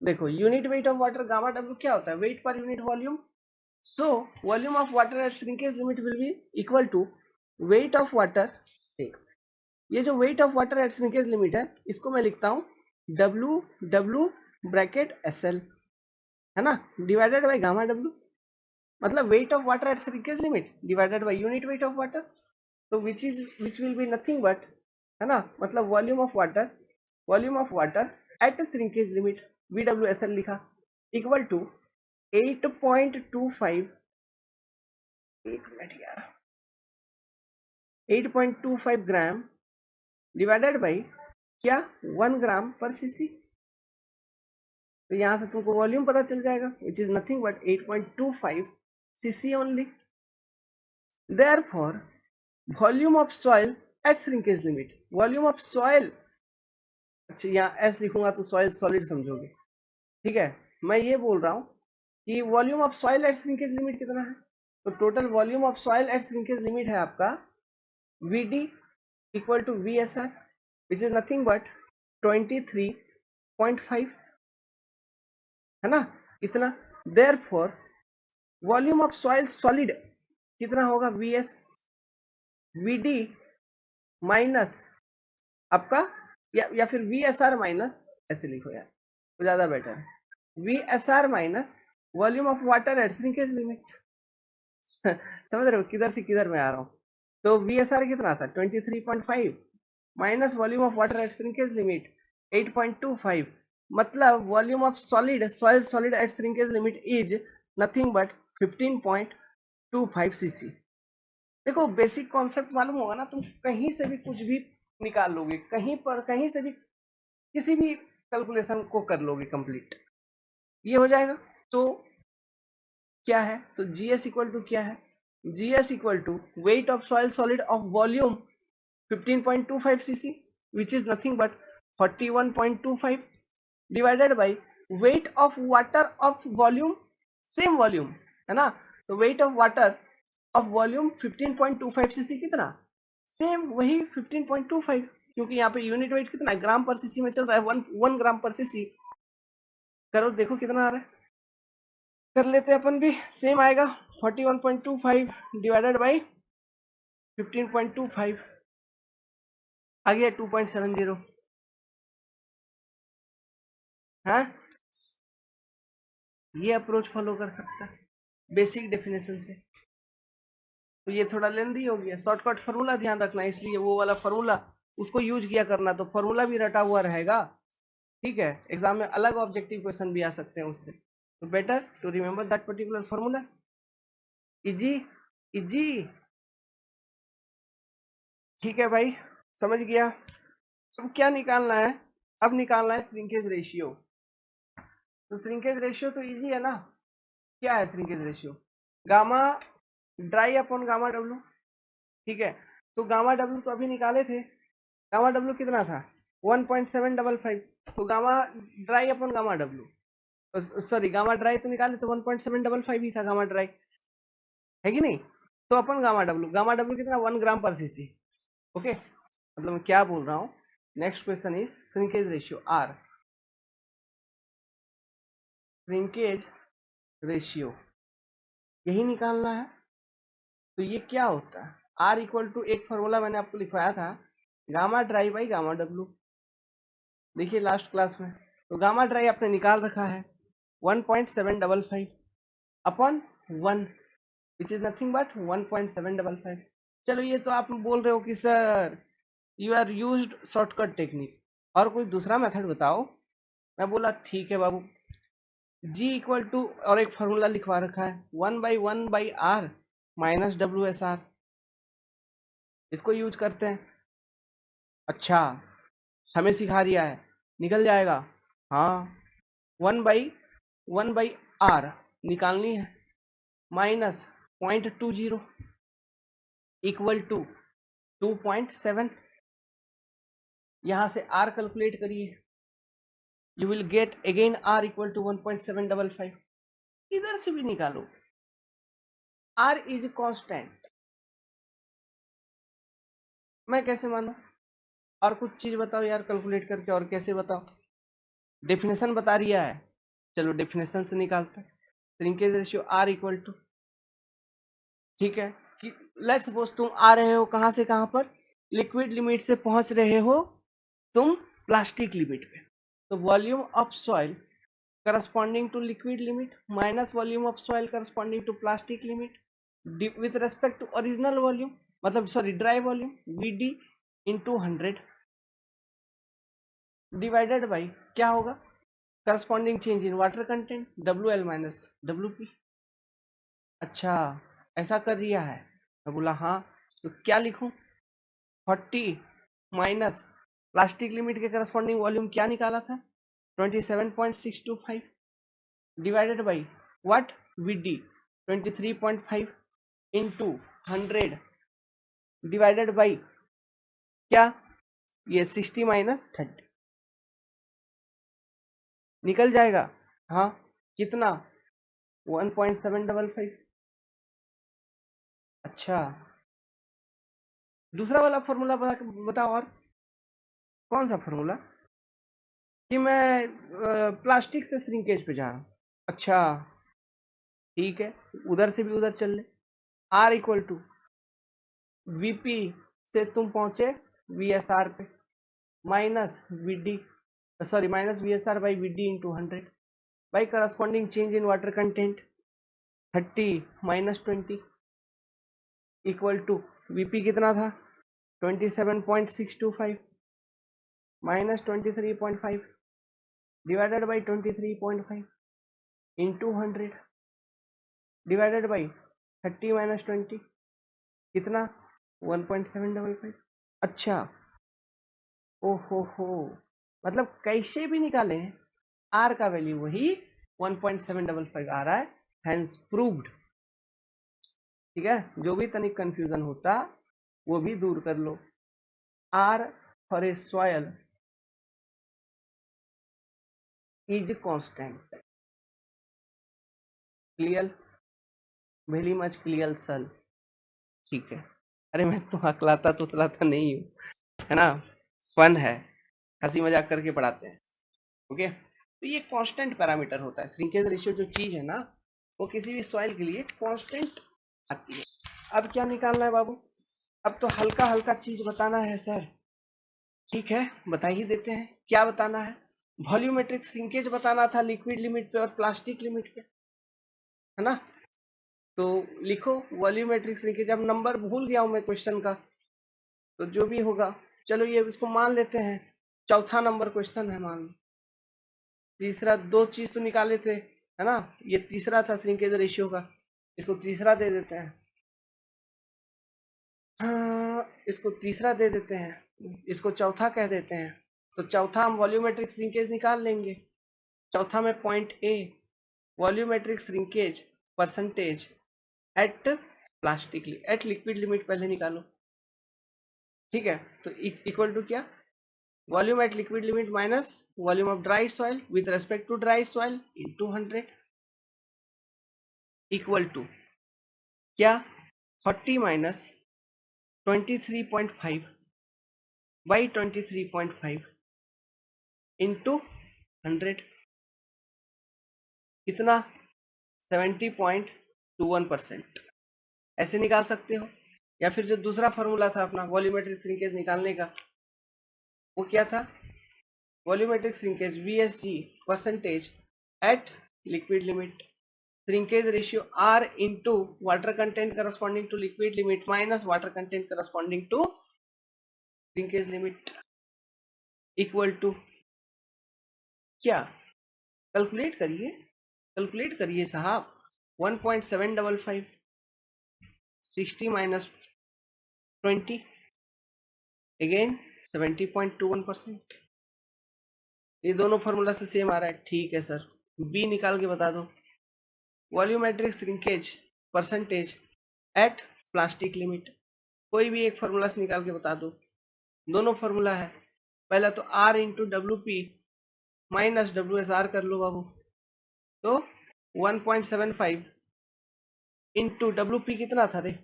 देखो unit weight of water gamma W क्या होता है, weight per unit volume. So volume of water at shrinkage limit will be equal to weight of water. ठीक, ये जो weight of water at shrinkage limit है इसको मैं लिखता हूं W ब्रैकेट SL, है ना, डिवाइडेड बाय गामा W, मतलब weight of water at shrinkage limit divided by unit weight of water. तो which will be nothing but, है ना, मतलब volume of water at shrinkage limit VWSL लिखा, equal to 8.25, एक minute यार, 8.25 ग्राम divided by क्या 1 ग्राम पर सीसी। तो यहां से तुमको वॉल्यूम पता चल जाएगा, विच is nothing but 8.25 CC only. Therefore volume of soil at shrinkage limit, volume of soil, अच्छा यहाँ एस लिखूंगा तो सॉइल सॉलिड समझोगे, ठीक है। मैं ये बोल रहा हूं कि volume of soil at shrinkage limit कितना है, तो total volume of soil at shrinkage limit है आपका VD equal to VSR, which is nothing but 23.5, है ना, इतना। Therefore volume of soil solid कितना होगा VD माइनस आपका, या फिर VSR माइनस, ऐसे लिखो यार तो ज्यादा बेटर है, VSR minus volume of water at shrinkage limit. समझ रहे हो किधर से किधर मैं आ रहा हूँ। तो VSR कितना था 23.5 minus volume of water at shrinkage limit 8.25, मतलब volume of solid soil solid at shrinkage limit is nothing but 15.25 CC. देखो बेसिक कॉन्सेप्ट मालूम होगा ना, तुम कहीं से भी कुछ भी निकाल लोगे, कहीं पर कहीं से भी किसी भी कैलकुलेशन को कर लोगे कंप्लीट, ये हो जाएगा। तो क्या है, तो GS इक्वल टू क्या है, GS equal to weight of soil solid of volume 15.25 cc which is nothing but 41.25 divided by weight of water of volume, same volume, है ना, तो weight of water of volume 15.25 cc कितना, same वही 15.25, क्योंकि यहाँ पे यूनिट वेट कितना है ग्राम पर सीसी में चल रहा है, 1 ग्राम पर सीसी। करो देखो कितना आ रहा है, कर लेते हैं अपन भी, सेम आएगा 41.25 डिवाइडेड बाई 15.25, आ गया 2.70, हाँ ये अप्रोच फॉलो कर सकता है बेसिक डेफिनेशन से। तो ये थोड़ा लेंदी हो गया, शॉर्टकट फार्मूला ध्यान रखना, इसलिए वो वाला फार्मूला उसको यूज किया करना, तो फार्मूला भी रटा हुआ रहेगा, ठीक है। एग्जाम में अलग ऑब्जेक्टिव क्वेश्चन भी आ सकते हैं उससे, तो better to remember that particular formula. Easy easy, ठीक है भाई, समझ गया। अब क्या निकालना है? अब निकालना है श्रिंकेज रेशियो। तो श्रिंकेज रेशियो तो इजी है ना। क्या है shrinkage ratio? Gamma dry upon gamma W. ठीक है, तो गामा डब्ल्यू तो अभी निकाले थे। गामा डब्ल्यू कितना था? 1.755। तो gamma dry upon gamma W, sorry gamma dry तो निकाले तो 1.755 ही था गामा ड्राई, है कि नहीं? तो अपन गामा डब्ल्यू कितना? 1 ग्राम पर सीसी। ओके, मतलब मैं क्या बोल रहा हूँ, next question is shrinkage ratio R. Shrinkage ratio यही निकालना है। तो ये क्या होता है? आर इक्वल टू, एक फॉर्मूला मैंने आपको लिखवाया था, gamma dry by gamma W. देखिए लास्ट क्लास में, तो गामा ड्राई आपने निकाल रखा है 1.755 upon 1, which is nothing but 1.755। चलो ये तो आप बोल रहे हो कि sir you are used shortcut technique, और कोई दूसरा मेथड बताओ। मैं बोला ठीक है बाबू, जी इक्वल टू, और एक फॉर्मूला लिखवा रखा है 1/1/r माइनस WSR, इसको यूज करते हैं। अच्छा, हमें सिखा दिया है, निकल जाएगा। हाँ, 1/1/r निकालनी है, माइनस 0.20 इक्वल टू 2.7। यहां से r कैलकुलेट करिए, you will get again r equal to 1.755। इधर से भी निकालो, r इज कांस्टेंट। मैं कैसे मानू? और कुछ चीज बताओ यार कैलकुलेट करके, और कैसे बताओ? डेफिनेशन बता रिया है, चलो डेफिनेशन से निकालते हैं। Shrinkage ratio R equal to, ठीक है, कि लेट्स सपोज तुम आ रहे हो कहां से कहां पर? लिक्विड लिमिट से पहुंच रहे हो तुम प्लास्टिक लिमिट पे। तो volume of soil corresponding to liquid limit minus volume of soil corresponding to plastic limit with respect to original volume, मतलब sorry dry volume, VD into 100 divided by क्या होगा? Corresponding change in water content WL minus WP। अच्छा, ऐसा कर दिया है। मैं बोला हाँ, तो क्या लिखूं? 40 माइनस प्लास्टिक लिमिट के करस्पॉन्डिंग वॉल्यूम क्या निकाला था? 27.625 divided by what? VD 23.5 into 100 divided by क्या? ये 60 माइनस 30 निकल जाएगा। हाँ, कितना? 1.755। अच्छा, दूसरा वाला फॉर्मूला बताओ, और कौन सा फॉर्मूला? कि मैं प्लास्टिक से श्रिंकेज पे जा रहा हूँ। अच्छा, ठीक है, उधर से भी उधर चल ले। आर इक्वल टू VP से तुम पहुंचे VSR पे, minus VD, sorry minus VSR by VD into 100 by corresponding change in water content 30 minus 20 equal to VP कितना था? 27.625 minus 23.5 divided by 23.5 into 100 divided by 30 minus 20 कितना? 1.755। अच्छा, हो, मतलब कैसे भी निकाले आर का वैल्यू वही 1.755 आ रहा है, हैंस प्रूव्ड। ठीक है, जो भी तनिक कंफ्यूजन होता वो भी दूर कर लो। R for a soil is constant. Clear? Very much clear sir. ठीक है, अरे मैं तो अकलाता तुतलाता नहीं हूँ, है ना, फन है, हंसी मजाक करके पढ़ाते हैं। ओके, तो ये कांस्टेंट पैरामीटर होता है। श्रिंकेज रेशियो जो चीज है ना, वो किसी भी सॉइल के लिए कांस्टेंट आती है। अब क्या निकालना है बाबू? अब तो हल्का हल्का चीज बताना है सर। ठीक है, बता ही देते हैं क्या बताना है। वॉल्यूमेट्रिक श्रिंकेज बताना था लिक्विड लिमिट पे और प्लास्टिक लिमिट पे, है ना। तो लिखो वॉल्यूमेट्रिक श्रिंकेज। अब नंबर भूल गया हूं मैं क्वेश्चन का, तो जो भी होगा चलो ये इसको मान लेते हैं, चौथा नंबर क्वेश्चन है मान लो। तीसरा, दो चीज तो निकाले थे, है ना, ये तीसरा था श्रिंकेज रेशियो का, इसको तीसरा दे देते हैं। इसको तीसरा दे देते हैं, इसको चौथा कह देते हैं। तो चौथा हम वॉल्यूमेट्रिक श्रिंकेज निकाल लेंगे। चौथा में point A, volumetric shrinkage percentage at plastic at liquid limit पहले निकालो। ठीक है, तो इक्वल टू क्या, volume at liquid limit minus volume of dry soil with respect to dry soil into 100 equal to क्या, 40 माइनस 23.5 बाई 23.5 इंटू 100, कितना, 70.21%। ऐसे निकाल सकते हो। या फिर जो दूसरा फॉर्मूला था अपना वॉल्यूमेट्रिक श्रिंकेज निकालने का, वो क्या था, volumetric shrinkage VSG percentage at liquid limit, shrinkage ratio R into water content corresponding to liquid limit minus water content corresponding to shrinkage limit equal to क्या, कैलकुलेट करिए साहब, 1.755, 60 minus 20 अगेन 70.21%। ये दोनों फॉर्मूला से सेम आ रहा है। ठीक है सर, बी निकाल के बता दो, volumetric shrinkage percentage at plastic limit, कोई भी एक फॉर्मूला से निकाल के बता दो। दोनों फॉर्मूला है, पहला तो R into WP minus WSR कर लो बाबू, तो 1.75 इंटू WP कितना था रे,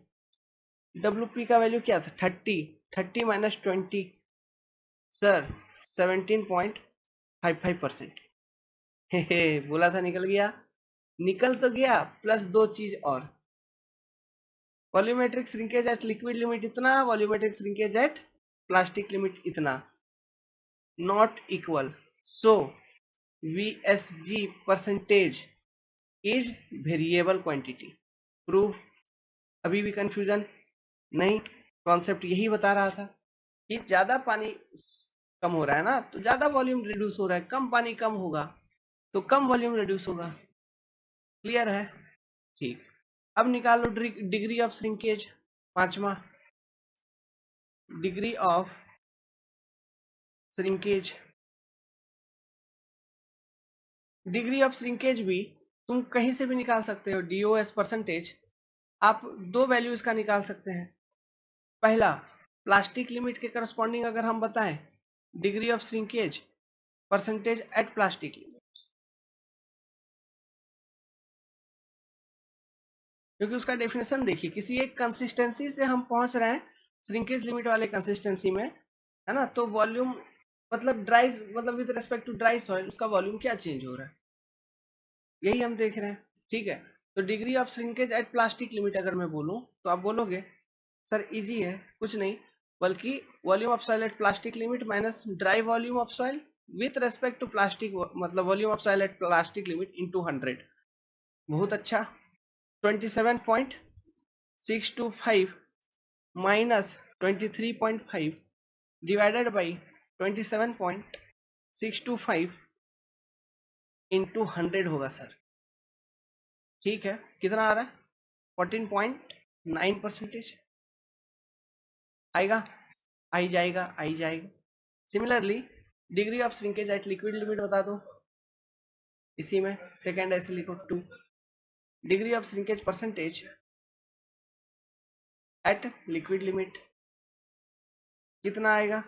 WP का वैल्यू क्या था 30 माइनस 20 सर 17.55%। बोला था निकल गया, निकल तो गया, प्लस दो चीज और, volumetric shrinkage at liquid limit इतना, volumetric shrinkage at plastic limit इतना, not equal, so VSG percentage is variable quantity. Proof, अभी भी कंफ्यूजन नहीं, कॉन्सेप्ट यही बता रहा था कि ज्यादा पानी कम हो रहा है ना, तो ज्यादा वॉल्यूम रिड्यूस हो रहा है, कम पानी कम होगा तो कम वॉल्यूम रिड्यूस होगा। क्लियर है, ठीक। अब निकालो डिग्री ऑफ श्रिंकेज, पांचवा, degree of shrinkage. Degree of shrinkage भी तुम कहीं से भी निकाल सकते हो, DOS परसेंटेज, आप दो वैल्यू इसका निकाल सकते हैं। पहला, प्लास्टिक लिमिट के करस्पॉन्डिंग अगर हम बताएं, degree of shrinkage percentage at plastic limit, क्योंकि उसका डेफिनेशन देखिए, किसी एक कंसिस्टेंसी से हम पहुंच रहे हैं श्रिंकेज लिमिट वाले कंसिस्टेंसी में, है ना, तो वॉल्यूम मतलब ड्राई, मतलब with respect to dry soil उसका वॉल्यूम क्या चेंज हो रहा है, यही हम देख रहे हैं। ठीक है, तो degree of shrinkage at plastic limit अगर मैं बोलूं तो आप बोलोगे सर इजी है, कुछ नहीं बल्कि volume of soil at plastic limit minus dry volume of soil with respect to plastic, मतलब volume of soil at plastic limit into 100। बहुत अच्छा, 27.625 माइनस 23.5 डिवाइडेड बाई 27.625 इंटू 100 होगा सर। ठीक है, कितना आ रहा है, 14.9% आएगा, आई जाएगा। Similarly degree of shrinkage at liquid limit बता दो, इसी में सेकेंड ऐसे लिखो 2, degree of shrinkage percentage at liquid limit कितना आएगा,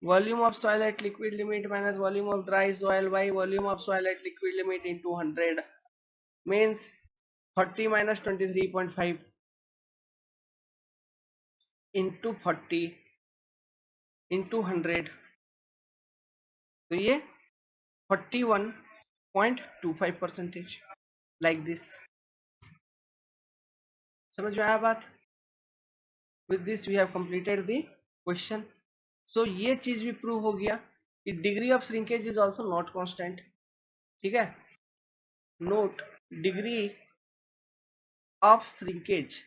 volume of soil at liquid limit minus volume of dry soil by volume of soil at liquid limit into 100 means 40 minus 23.5 into 40 into 100, तो ये 41.25% like this. समझ में आया बात? With this we have completed the question. So ये चीज भी prove हो गया कि degree of shrinkage is also not constant. ठीक है, note, degree of shrinkage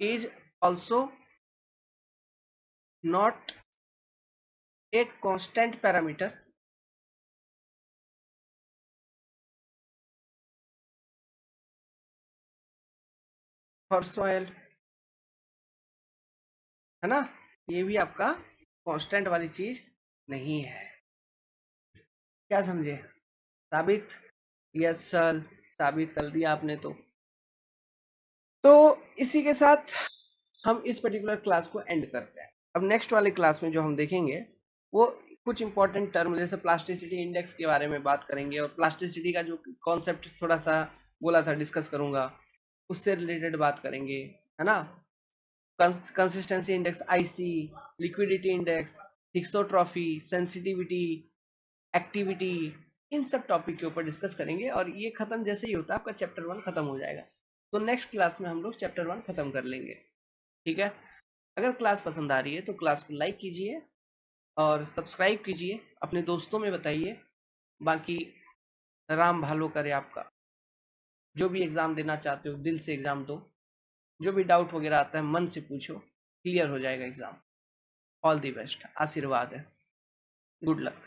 is also not a constant parameter हॉर्स ऑयल, है ना, ये भी आपका कांस्टेंट वाली चीज नहीं है। क्या समझे? साबित? यस सर, साबित कर दिया आपने। तो इसी के साथ हम इस पर्टिकुलर क्लास को एंड करते हैं। अब नेक्स्ट वाले क्लास में जो हम देखेंगे वो कुछ इंपॉर्टेंट टर्म जैसे प्लास्टिसिटी इंडेक्स के बारे में बात करेंगे, और प्लास्टिसिटी का जो कॉन्सेप्ट थोड़ा सा बोला था डिस्कस करूंगा, उससे रिलेटेड बात करेंगे, है ना। Consistency index, IC, liquidity index, thixotropy, sensitivity, activity, इन सब टॉपिक के ऊपर डिस्कस करेंगे। और ये खत्म जैसे ही होता है आपका चैप्टर 1 खत्म हो जाएगा। तो नेक्स्ट क्लास में हम लोग चैप्टर 1 खत्म कर लेंगे, ठीक है। अगर क्लास पसंद आ रही है तो क्लास को लाइक कीजिए और सब्सक्राइब कीजिए, अपने दोस्तों में बताइए। बाकी राम भालो करे आपका। जो भी एग्जाम देना चाहते हो दिल से एग्जाम दो, जो भी डाउट वगैरह आता है मन से पूछो, क्लियर हो जाएगा एग्जाम। ऑल दी बेस्ट, आशीर्वाद है। Good luck.